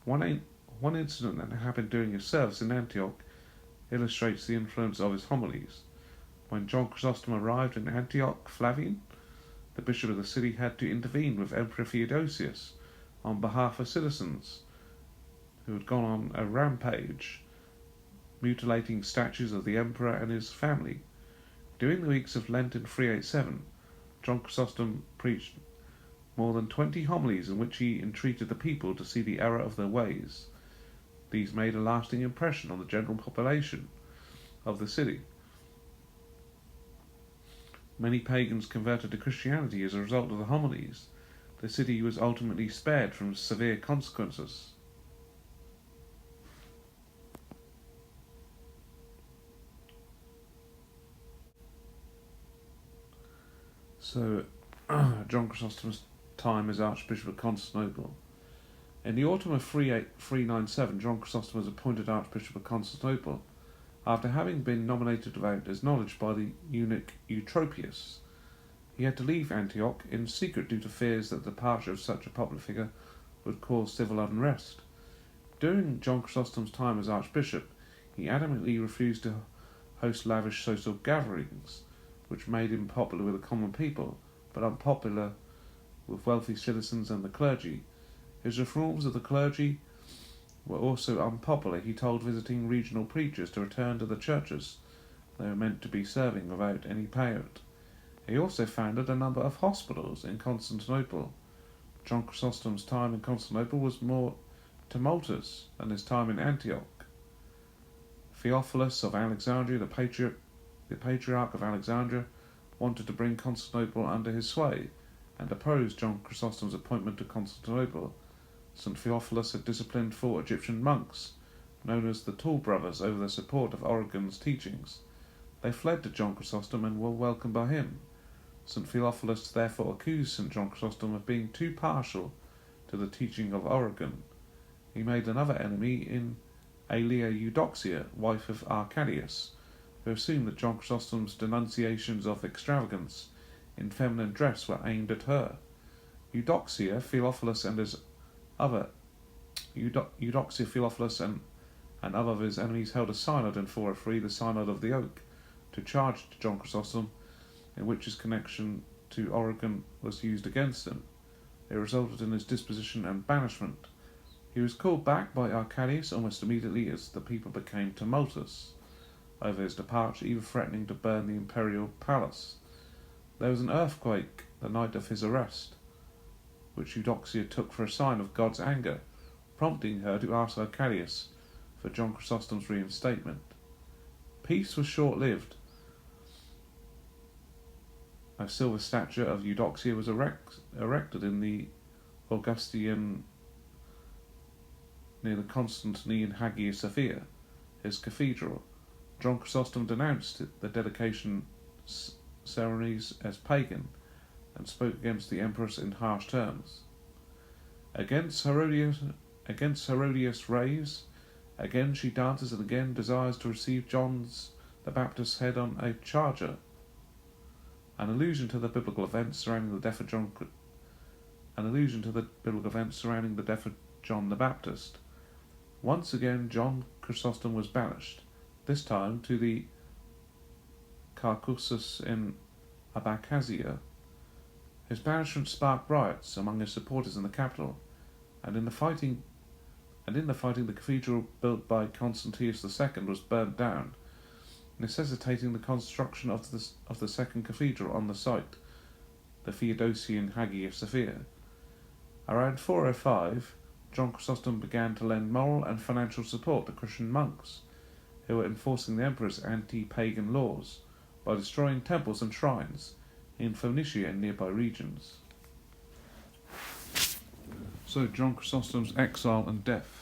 One incident that happened during his service in Antioch illustrates the influence of his homilies. When John Chrysostom arrived in Antioch, Flavian, the bishop of the city, had to intervene with Emperor Theodosius on behalf of citizens who had gone on a rampage, mutilating statues of the emperor and his family. During the weeks of Lent in 387, John Chrysostom preached more than 20 homilies in which he entreated the people to see the error of their ways. These made a lasting impression on the general population of the city. Many pagans converted to Christianity as a result of the homilies. The city was ultimately spared from severe consequences. So, John Chrysostom's time as Archbishop of Constantinople. In the autumn of 397, John Chrysostom was appointed Archbishop of Constantinople, after having been nominated without his knowledge by the eunuch Eutropius. He had to leave Antioch in secret due to fears that the departure of such a popular figure would cause civil unrest. During John Chrysostom's time as Archbishop, he adamantly refused to host lavish social gatherings, which made him popular with the common people, but unpopular with wealthy citizens and the clergy. His reforms of the clergy were also unpopular. He told visiting regional preachers to return to the churches they were meant to be serving without any payout. He also founded a number of hospitals in Constantinople. John Chrysostom's time in Constantinople was more tumultuous than his time in Antioch. Theophilus of Alexandria, the patriarch of Alexandria, wanted to bring Constantinople under his sway and opposed John Chrysostom's appointment to Constantinople. St. Theophilus had disciplined 4 Egyptian monks, known as the Tall Brothers, over their support of Origen's teachings. They fled to John Chrysostom and were welcomed by him. St. Theophilus therefore accused St. John Chrysostom of being too partial to the teaching of Origen. He made another enemy in Aelia Eudoxia, wife of Arcadius, who assumed that John Chrysostom's denunciations of extravagance in feminine dress were aimed at her. Eudoxia, Theophilus and other of his enemies held a synod in 403, the Synod of the Oak, to charge John Chrysostom, in which his connection to Origen was used against him. It resulted in his disposition and banishment. He was called back by Arcadius almost immediately as the people became tumultuous over his departure, even threatening to burn the imperial palace. There was an earthquake the night of his arrest, which Eudoxia took for a sign of God's anger, prompting her to ask Arcadius for John Chrysostom's reinstatement. Peace was short-lived. A silver statue of Eudoxia was erected in the Augustan near the Constantine Hagia Sophia, his cathedral. John Chrysostom denounced the dedication ceremonies as pagan and spoke against the empress in harsh terms. Against Herodias raves, again she dances and again desires to receive John the Baptist's head on a charger. An allusion to the biblical events surrounding the death of John the Baptist. Once again, John Chrysostom was banished, this time to the Caucasus in Abkhazia. His banishment sparked riots among his supporters in the capital, and in the fighting, the cathedral built by Constantius II was burnt down, necessitating the construction of the second cathedral on the site, the Theodosian Hagia Sophia. Around 405, John Chrysostom began to lend moral and financial support to Christian monks who were enforcing the emperor's anti-pagan laws by destroying temples and shrines in Phoenicia and nearby regions. So, John Chrysostom's exile and death.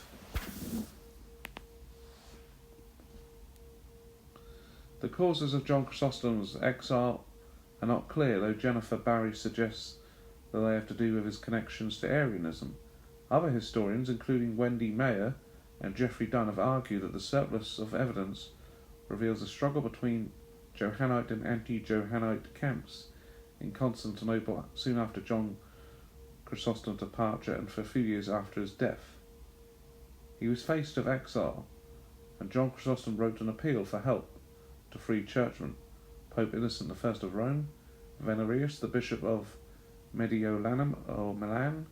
The causes of John Chrysostom's exile are not clear, though Jennifer Barry suggests that they have to do with his connections to Arianism. Other historians, including Wendy Mayer and Geoffrey Dunn, have argued that the surplus of evidence reveals a struggle between Johannite and anti-Johannite camps in Constantinople soon after John Chrysostom's departure and for a few years after his death. He was faced with exile, and John Chrysostom wrote an appeal for help to free churchmen. Pope Innocent I of Rome, Venerius, the Bishop of Mediolanum or Milan,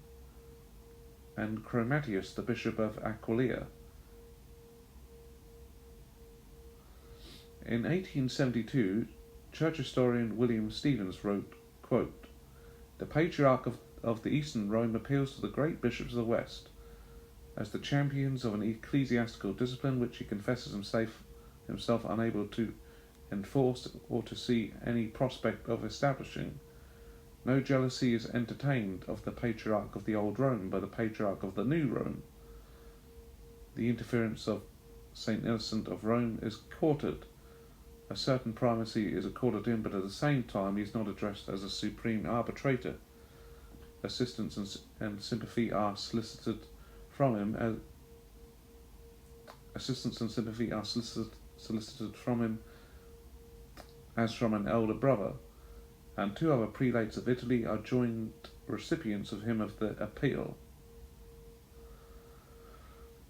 and Chromatius, the Bishop of Aquileia. In 1872, church historian William Stevens wrote, quote, "The Patriarch of the Eastern Rome appeals to the great bishops of the West as the champions of an ecclesiastical discipline which he confesses himself unable to enforce or to see any prospect of establishing. No jealousy is entertained of the Patriarch of the Old Rome by the Patriarch of the New Rome. The interference of St. Innocent of Rome is courted. A certain primacy is accorded him, but at the same time he is not addressed as a supreme arbitrator. Assistance and sympathy are solicited from him as from an elder brother, and 2 other prelates of Italy are joint recipients of him of the appeal."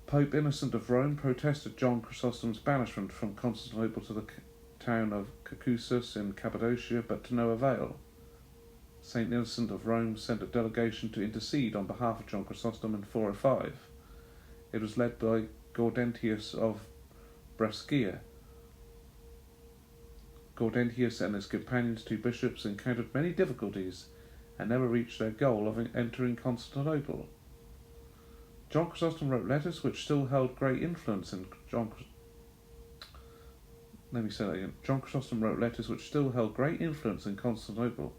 Pope Innocent of Rome protested John Chrysostom's banishment from Constantinople to the town of Caucasus in Cappadocia, but to no avail. St. Innocent of Rome sent a delegation to intercede on behalf of John Chrysostom in 405. It was led by Gaudentius of Brescia. Gaudentius and his companions, 2 bishops, encountered many difficulties and never reached their goal of entering Constantinople. John Chrysostom wrote letters which still held great influence in John Chrysostom wrote letters which still held great influence in Constantinople.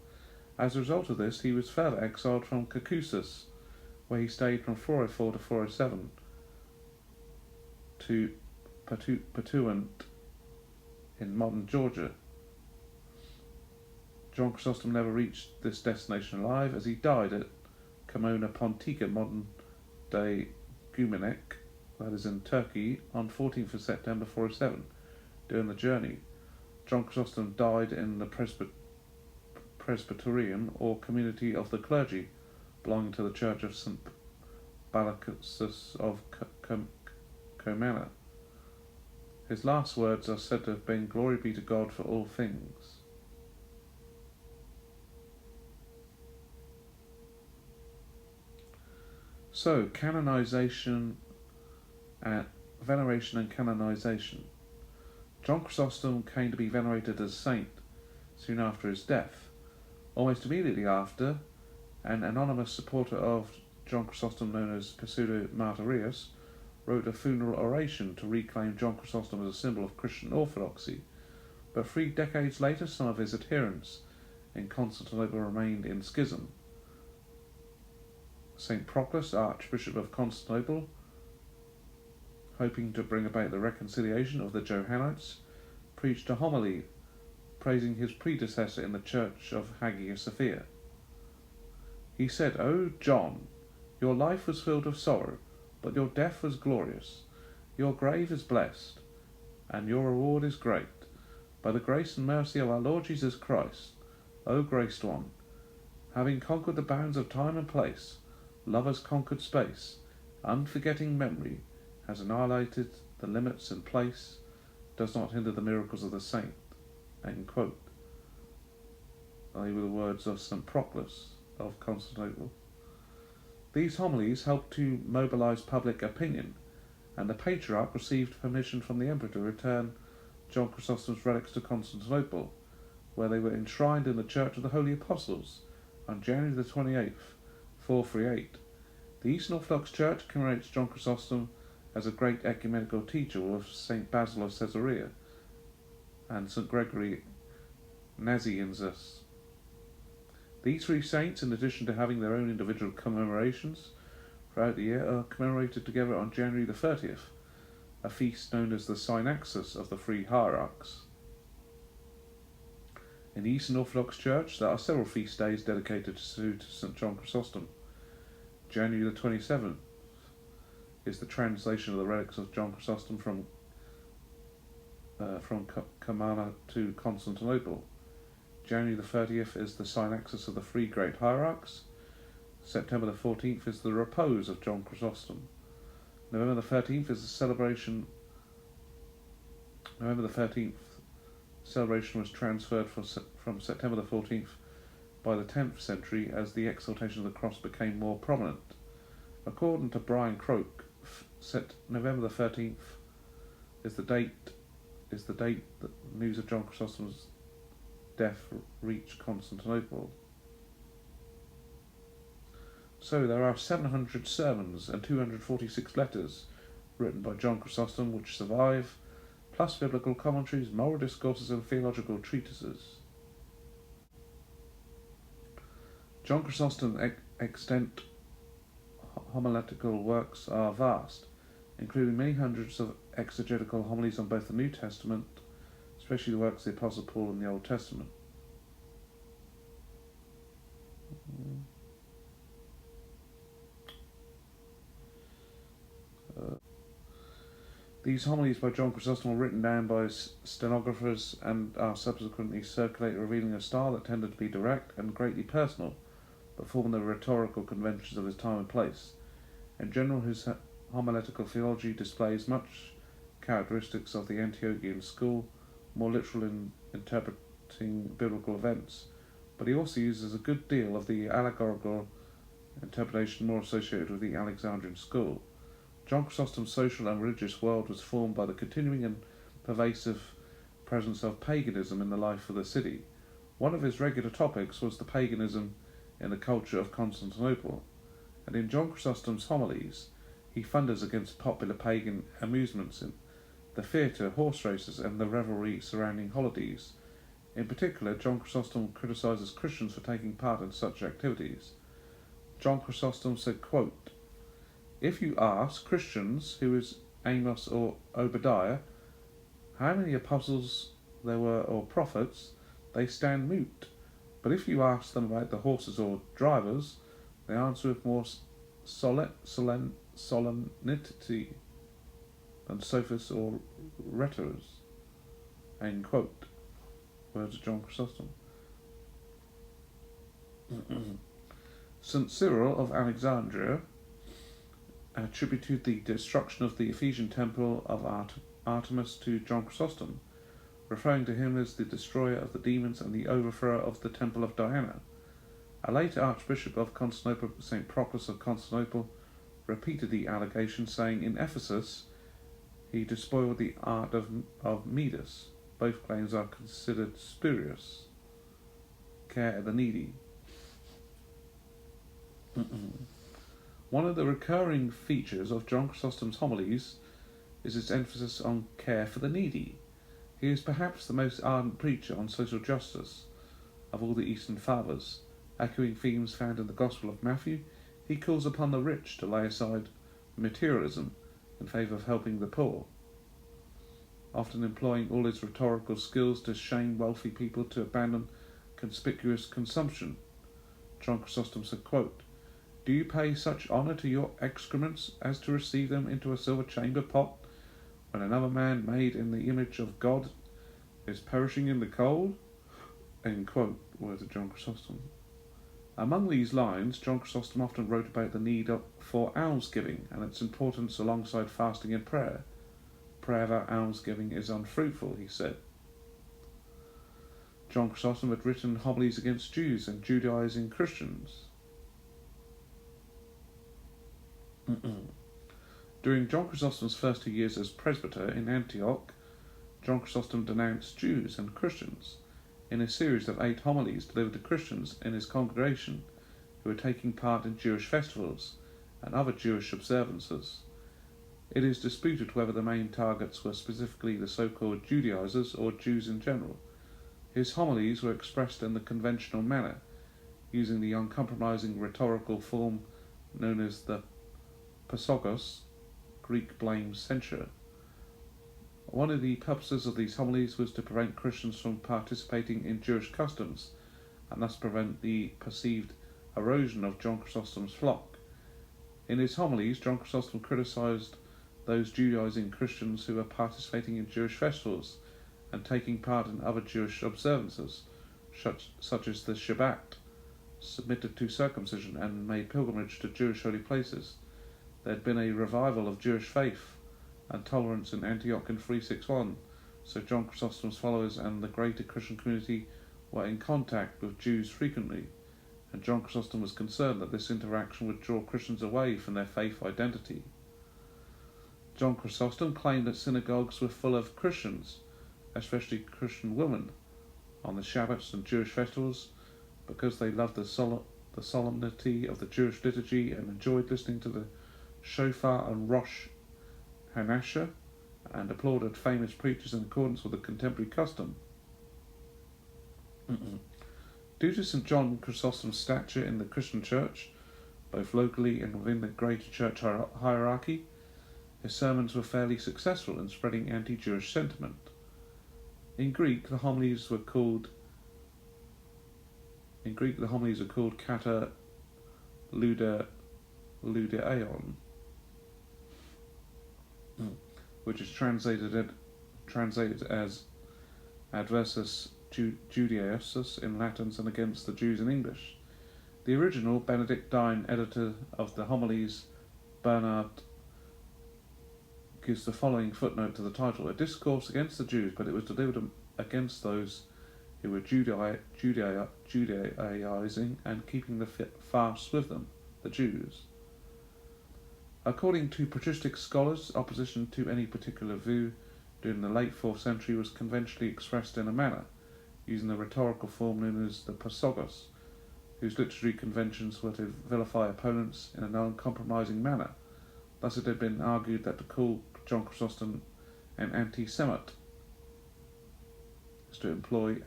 As a result of this, he was further exiled from Caucasus, where he stayed from 404 to 407, to Patuant in modern Georgia. John Chrysostom never reached this destination alive, as he died at Komona Pontica, modern-day Gumenek, that is in Turkey, on 14th of September 407. During the journey, John Chrysostom died in the Presbyterium, or community of the clergy, belonging to the Church of St. Balacus of Komana. His last words are said to have been, "Glory be to God for all things." So, canonization, veneration and canonization. John Chrysostom came to be venerated as a saint soon after his death. Almost immediately after, an anonymous supporter of John Chrysostom, known as Pseudo Martyrius, wrote a funeral oration to reclaim John Chrysostom as a symbol of Christian orthodoxy, but 3 decades later some of his adherents in Constantinople remained in schism. St. Proclus, Archbishop of Constantinople, hoping to bring about the reconciliation of the Johannites, preached a homily praising his predecessor in the church of Hagia Sophia. He said, "O John, your life was filled with sorrow, but your death was glorious. Your grave is blessed, and your reward is great. By the grace and mercy of our Lord Jesus Christ, O graced one, having conquered the bounds of time and place, love has conquered space, unforgetting memory has annihilated the limits and place, does not hinder the miracles of the saint." End quote. They were the words of St. Proclus of Constantinople. These homilies helped to mobilize public opinion, and the Patriarch received permission from the Emperor to return John Chrysostom's relics to Constantinople, where they were enshrined in the Church of the Holy Apostles on January the 28th, 438. The Eastern Orthodox Church commemorates John Chrysostom as a great ecumenical teacher of St. Basil of Caesarea and St. Gregory Nazianzus. These three saints, in addition to having their own individual commemorations throughout the year, are commemorated together on January the 30th, a feast known as the Synaxis of the Three Hierarchs. In the Eastern Orthodox Church, there are several feast days dedicated to St. John Chrysostom. January the 27th is the translation of the relics of John Chrysostom from Comana to Constantinople. January the 30th is the Synaxis of the Three Great Hierarchs. September the 14th is the repose of John Chrysostom. November the 13th is the celebration. November the 13th celebration was transferred from September the 14th by the 10th century as the exaltation of the cross became more prominent. According to Brian Croke, November the 13th is the date that news of John Chrysostom's death reached Constantinople. So there are 700 sermons and 246 letters written by John Chrysostom which survive, plus biblical commentaries, moral discourses and theological treatises. John Chrysostom's extant homiletical works are vast, including many hundreds of exegetical homilies on both the New Testament, especially the works of the Apostle Paul in the Old Testament. These homilies by John Chrysostom were written down by stenographers and are subsequently circulated, revealing a style that tended to be direct and greatly personal, but forming the rhetorical conventions of his time and place. In general, his homiletical theology displays much characteristics of the Antiochian school, more literal in interpreting biblical events, but he also uses a good deal of the allegorical interpretation more associated with the Alexandrian school. John Chrysostom's social and religious world was formed by the continuing and pervasive presence of paganism in the life of the city. One of his regular topics was the paganism in the culture of Constantinople, and in John Chrysostom's homilies he thunders against popular pagan amusements in the theatre, horse races, and the revelry surrounding holidays. In particular, John Chrysostom criticises Christians for taking part in such activities. John Chrysostom said, quote, "If you ask Christians, who is Amos or Obadiah, how many apostles there were or prophets, they stand mute. But if you ask them about the horses or drivers, they answer with more solemnity than sophists or rhetors." End quote. Words of John Chrysostom. St. Cyril of Alexandria attributed the destruction of the Ephesian temple of Artemis to John Chrysostom, referring to him as the destroyer of the demons and the overthrower of the temple of Diana. A later Archbishop of Constantinople, St. Proclus of Constantinople, repeated the allegation, saying, "In Ephesus he despoiled the art of Midas." Both claims are considered spurious. Care of the needy. One of the recurring features of John Chrysostom's homilies is its emphasis on care for the needy. He is perhaps the most ardent preacher on social justice of all the Eastern Fathers. Echoing themes found in the Gospel of Matthew, he calls upon the rich to lay aside materialism in favour of helping the poor. often employing all his rhetorical skills to shame wealthy people to abandon conspicuous consumption. John Chrysostom said, quote, "Do you pay such honour to your excrements as to receive them into a silver chamber pot, when another man made in the image of God is perishing in the cold?" End quote, words of John Chrysostom. Among these lines, John Chrysostom often wrote about the need for almsgiving and its importance alongside fasting and prayer. Prayer without almsgiving is unfruitful, he said. John Chrysostom had written homilies against Jews and Judaizing Christians. During John Chrysostom's first 2 years as presbyter in Antioch, John Chrysostom denounced Jews and Christians in a series of 8 homilies delivered to Christians in his congregation who were taking part in Jewish festivals and other Jewish observances. It is disputed whether the main targets were specifically the so-called Judaizers or Jews in general. His homilies were expressed in the conventional manner, using the uncompromising rhetorical form known as the pasogos, Greek blame censure. One of the purposes of these homilies was to prevent Christians from participating in Jewish customs, and thus prevent the perceived erosion of John Chrysostom's flock. In his homilies, John Chrysostom criticised those Judaizing Christians who were participating in Jewish festivals and taking part in other Jewish observances, such as the Shabbat, submitted to circumcision and made pilgrimage to Jewish holy places. There had been a revival of Jewish faith and tolerance in Antioch in 361, so John Chrysostom's followers and the greater Christian community were in contact with Jews frequently, and John Chrysostom was concerned that this interaction would draw Christians away from their faith identity. John Chrysostom claimed that synagogues were full of Christians, especially Christian women, on the Shabbats and Jewish festivals, because they loved the solemnity of the Jewish liturgy and enjoyed listening to the shofar and Rosh Hanasha, and applauded famous preachers in accordance with the contemporary custom. Due to St. John Chrysostom's stature in the Christian church, both locally and within the greater church hierarchy, his sermons were fairly successful in spreading anti-Jewish sentiment. In Greek, the homilies were called kata ludeaion, which is translated as adversus Judaeosus in Latin and against the Jews in English. The original Benedictine editor of the homilies, Bernard, gives the following footnote to the title: "A discourse against the Jews, but it was delivered against those who were Judaizing and keeping the fasts with them, the Jews." According to patristic scholars, opposition to any particular view during the late 4th century was conventionally expressed in a manner, using the rhetorical form known as the pasogos, whose literary conventions were to vilify opponents in an uncompromising manner. Thus it had been argued that to call John Chrysostom an anti-Semite is to employ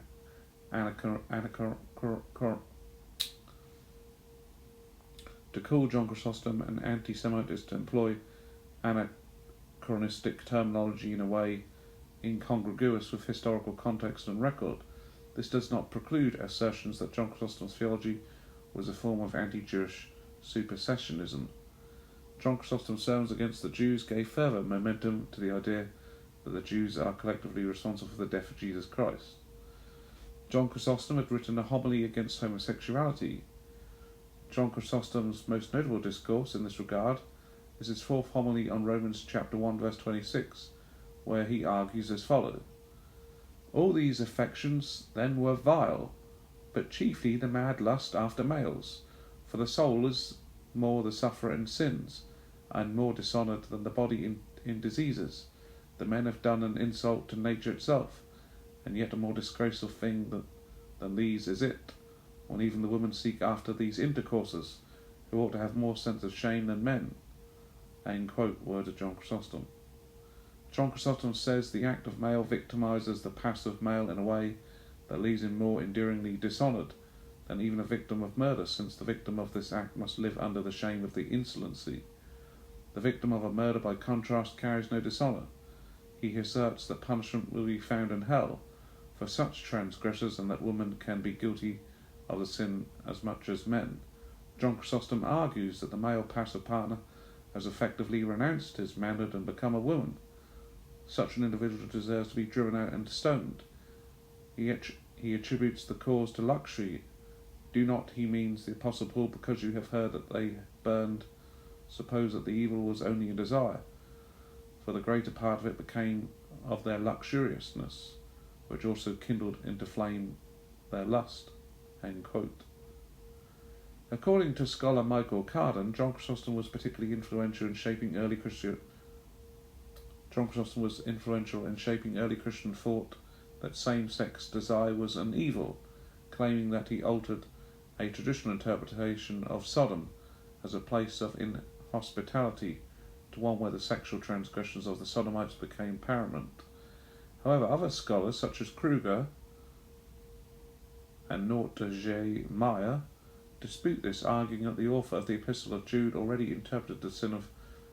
To call John Chrysostom an anti-Semite is to employ anachronistic terminology in a way incongruous with historical context and record. This does not preclude assertions that John Chrysostom's theology was a form of anti-Jewish supersessionism. John Chrysostom's sermons against the Jews gave further momentum to the idea that the Jews are collectively responsible for the death of Jesus Christ. John Chrysostom had written a homily against homosexuality. John Chrysostom's most notable discourse in this regard is his 4th homily on Romans chapter 1 verse 26, where he argues as follows: "All these affections then were vile, but chiefly the mad lust after males, for the soul is more the sufferer in sins, and more dishonoured than the body in diseases. The men have done an insult to nature itself, and yet a more disgraceful thing than these is it, when even the women seek after these intercourses, who ought to have more sense of shame than men." End quote, word of John Chrysostom. John Chrysostom says the active male victimizes the passive male in a way that leaves him more enduringly dishonoured than even a victim of murder, since the victim of this act must live under the shame of the insolency. The victim of a murder, by contrast, carries no dishonour. he asserts that punishment will be found in hell for such transgressors, and that women can be guilty of the sin as much as men. John Chrysostom argues that the male passive partner has effectively renounced his manhood and become a woman. Such an individual deserves to be driven out and stoned. He attributes the cause to luxury. Do not, he means, the Apostle Paul, because you have heard that they burned, suppose that the evil was only a desire, for the greater part of it became of their luxuriousness, which also kindled into flame their lust. End quote. According to scholar Michael Carden, John Chrysostom was particularly influential in shaping early Christian thought that same-sex desire was an evil, claiming that he altered a traditional interpretation of Sodom as a place of inhospitality to one where the sexual transgressions of the Sodomites became paramount. However, other scholars such as Kruger and Norte J. Meyer dispute this, arguing that the author of the Epistle of Jude already interpreted the sin of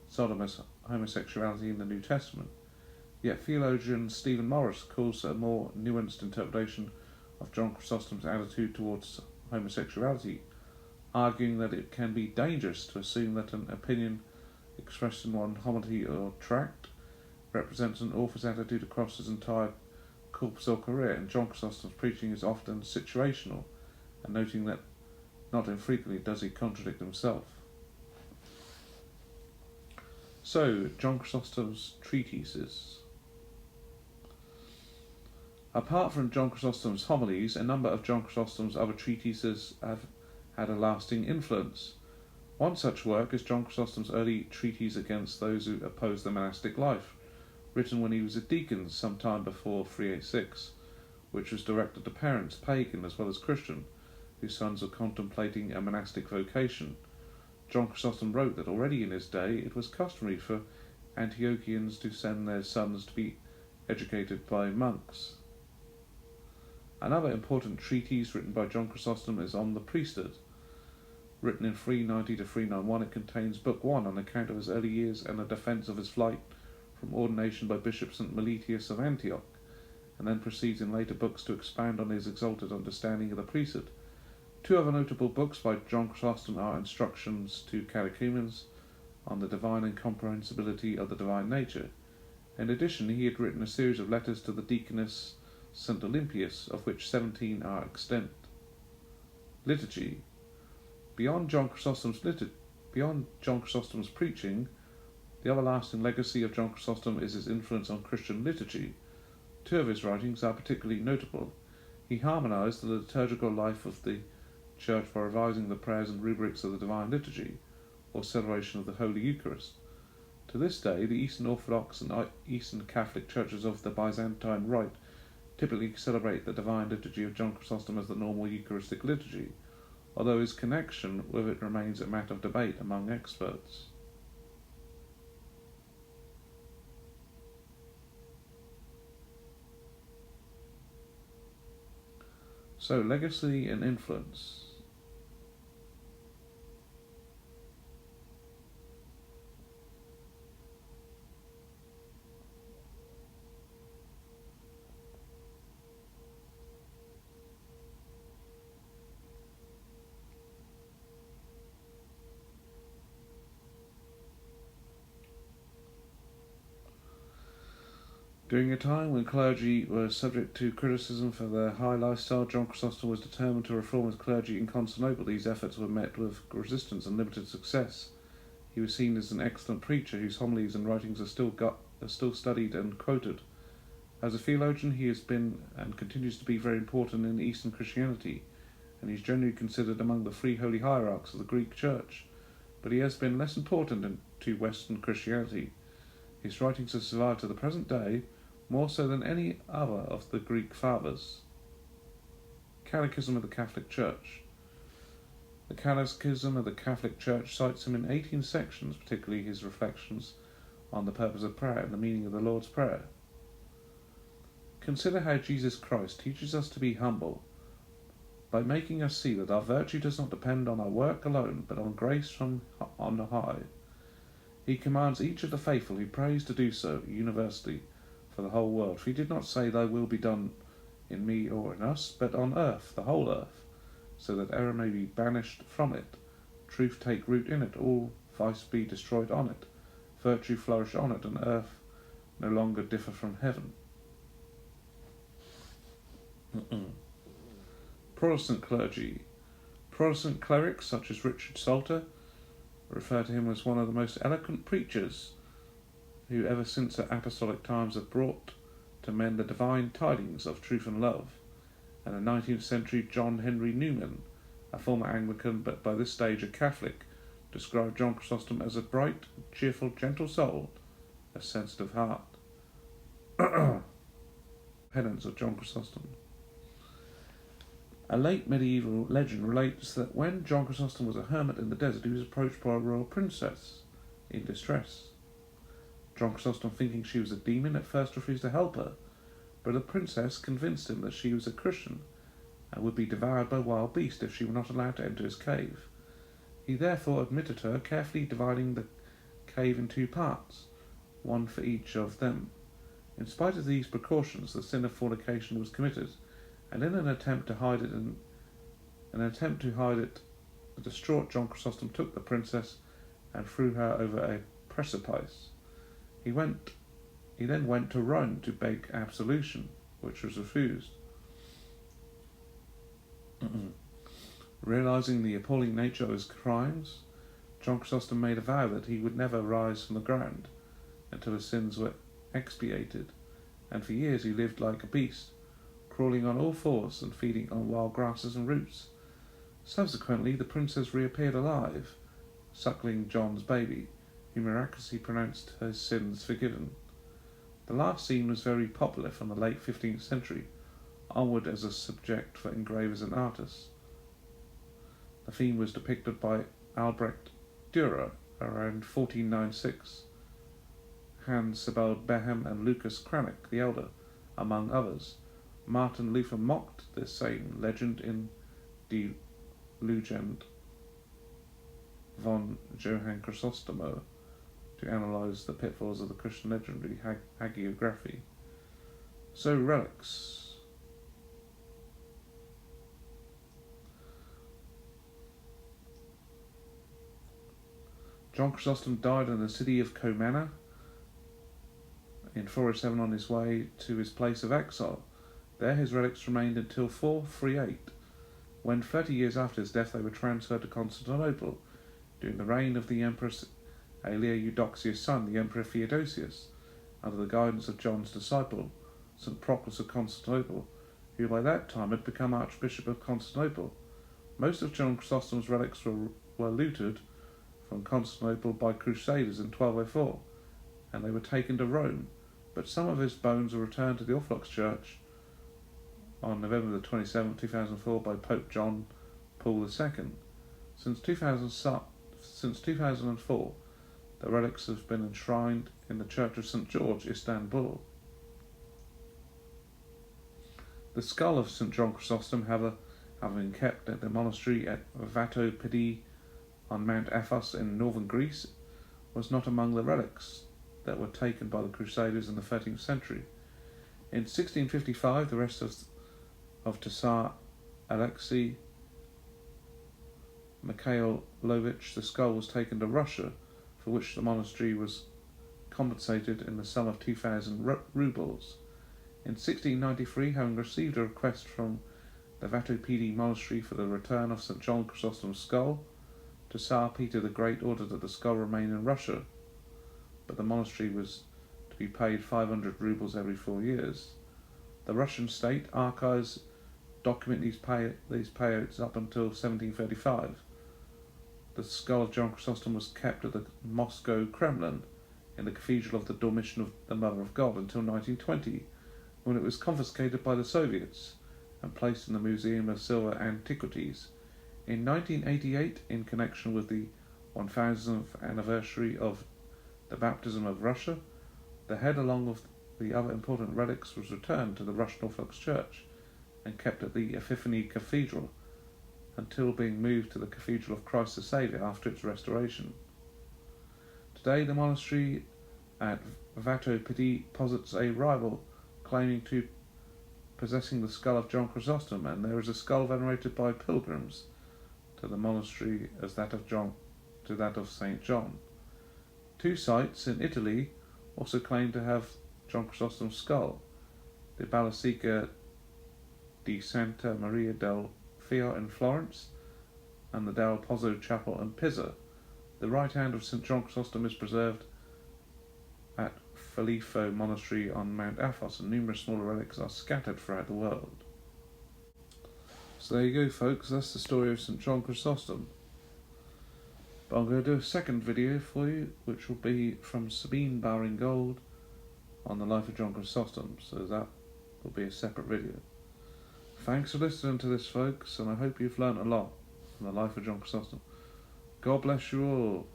Sodom as homosexuality in the New Testament. Yet theologian Stephen Morris calls a more nuanced interpretation of John Chrysostom's attitude towards homosexuality, arguing that it can be dangerous to assume that an opinion expressed in one homily or tract represents an author's attitude across his entire corpus or career, and John Chrysostom's preaching is often situational, and noting that not infrequently does he contradict himself. So, John Chrysostom's treatises. Apart from John Chrysostom's homilies, a number of John Chrysostom's other treatises have had a lasting influence. One such work is John Chrysostom's early treatise against those who opposed the monastic life, written when he was a deacon some time before 386, which was directed to parents, pagan as well as Christian, whose sons were contemplating a monastic vocation. John Chrysostom wrote that already in his day it was customary for Antiochians to send their sons to be educated by monks. Another important treatise written by John Chrysostom is on the priesthood. Written in 390 to 391, it contains Book 1 on account of his early years and a defence of his flight from ordination by Bishop St. Meletius of Antioch, and then proceeds in later books to expound on his exalted understanding of the priesthood. Two other notable books by John Chrysostom are Instructions to Catechumens on the Divine Incomprehensibility of the Divine Nature. In addition, he had written a series of letters to the deaconess St. Olympius, of which 17 are extant. Liturgy. Beyond John Chrysostom's preaching, the everlasting legacy of John Chrysostom is his influence on Christian liturgy. Two of his writings are particularly notable. He harmonized the liturgical life of the Church by revising the prayers and rubrics of the Divine Liturgy, or celebration of the Holy Eucharist. To this day, the Eastern Orthodox and Eastern Catholic churches of the Byzantine Rite typically celebrate the Divine Liturgy of John Chrysostom as the normal Eucharistic liturgy, although his connection with it remains a matter of debate among experts. So, legacy and influence. During a time when clergy were subject to criticism for their high lifestyle, John Chrysostom was determined to reform his clergy in Constantinople. These efforts were met with resistance and limited success. He was seen as an excellent preacher whose homilies and writings are still studied and quoted. As a theologian, he has been and continues to be very important in Eastern Christianity, and he is generally considered among the three holy hierarchs of the Greek Church, but he has been less important to Western Christianity. His writings have survived to the present day, more so than any other of the Greek fathers. Catechism of the Catholic Church. The Catechism of the Catholic Church cites him in 18 sections, particularly his reflections on the purpose of prayer and the meaning of the Lord's Prayer. Consider how Jesus Christ teaches us to be humble, by making us see that our virtue does not depend on our work alone, but on grace from on high. He commands each of the faithful who prays to do so universally, for the whole world. For he did not say, Thy will be done in me or in us, but on earth, the whole earth, so that error may be banished from it, truth take root in it, all vice be destroyed on it, virtue flourish on it, and earth no longer differ from heaven. Protestant clergy. Protestant clerics, such as Richard Salter, refer to him as one of the most eloquent preachers who ever since the apostolic times have brought to men the divine tidings of truth and love. And in the 19th century, John Henry Newman, a former Anglican but by this stage a Catholic, described John Chrysostom as a bright, cheerful, gentle soul, a sensitive heart. Penance of John Chrysostom. A late medieval legend relates that when John Chrysostom was a hermit in the desert, he was approached by a royal princess in distress. John Chrysostom, thinking she was a demon, at first refused to help her, but the princess convinced him that she was a Christian and would be devoured by wild beasts if she were not allowed to enter his cave. He therefore admitted her, carefully dividing the cave in 2 parts, one for each of them. In spite of these precautions, the sin of fornication was committed, and in an attempt to hide it, the distraught John Chrysostom took the princess and threw her over a precipice. He then went to Rome to beg absolution, which was refused. Realizing the appalling nature of his crimes, John Chrysostom made a vow that he would never rise from the ground until his sins were expiated, and for years he lived like a beast, crawling on all fours and feeding on wild grasses and roots. Subsequently, the princess reappeared alive, suckling John's baby, who miraculously pronounced her sins forgiven. The last scene was very popular from the late 15th century onward as a subject for engravers and artists. The theme was depicted by Albrecht Dürer around 1496, Hans Sebald Behem and Lucas Cranach the Elder, among others. Martin Luther mocked this same legend in Die Lugend von Johann Chrysostomo to analyse the pitfalls of the Christian legendary hagiography. So, relics. John Chrysostom died in the city of Comana in 407 on his way to his place of exile. There his relics remained until 438, when 30 years after his death they were transferred to Constantinople during the reign of the Empress Aelia Eudoxia's son, the Emperor Theodosius, under the guidance of John's disciple, St. Proclus of Constantinople, who by that time had become Archbishop of Constantinople. Most of John Chrysostom's relics were looted from Constantinople by Crusaders in 1204, and they were taken to Rome, but some of his bones were returned to the Orthodox Church on November the 27th, 2004 by Pope John Paul II. Since 2004, the relics have been enshrined in the Church of St. George, Istanbul. The skull of St. John Chrysostom, having been kept at the monastery at Vatopedi on Mount Athos in northern Greece, was not among the relics that were taken by the Crusaders in the 13th century. In 1655, the rest of Tsar Alexei Mikhailovich, the skull was taken to Russia, for which the monastery was compensated in the sum of 2,000 rubles. In 1693, having received a request from the Vatopedi monastery for the return of St. John Chrysostom's skull, Tsar Peter the Great ordered that the skull remain in Russia, but the monastery was to be paid 500 rubles every 4 years. The Russian state archives document these payouts up until 1735. The skull of John Chrysostom was kept at the Moscow Kremlin in the Cathedral of the Dormition of the Mother of God until 1920, when it was confiscated by the Soviets and placed in the Museum of Silver Antiquities. In 1988, in connection with the 1000th anniversary of the baptism of Russia, the head along with the other important relics was returned to the Russian Orthodox Church and kept at the Epiphany Cathedral until being moved to the Cathedral of Christ the Saviour after its restoration. Today the monastery at Vato Petit posits a rival claiming to possessing the skull of John Chrysostom, and there is a skull venerated by pilgrims to the monastery as that of Saint John. 2 sites in Italy also claim to have John Chrysostom's skull: the Basilica di Santa Maria del Fiat in Florence and the Del Pozzo Chapel in Pisa. The right hand of St. John Chrysostom is preserved at Filifo Monastery on Mount Athos, and numerous smaller relics are scattered throughout the world. So there you go, folks, that's the story of St. John Chrysostom. But I'm going to do a second video for you, which will be from Sabine Baring-Gold on the life of John Chrysostom, so that will be a separate video. Thanks for listening to this, folks, and I hope you've learnt a lot from the life of John Chrysostom. God bless you all.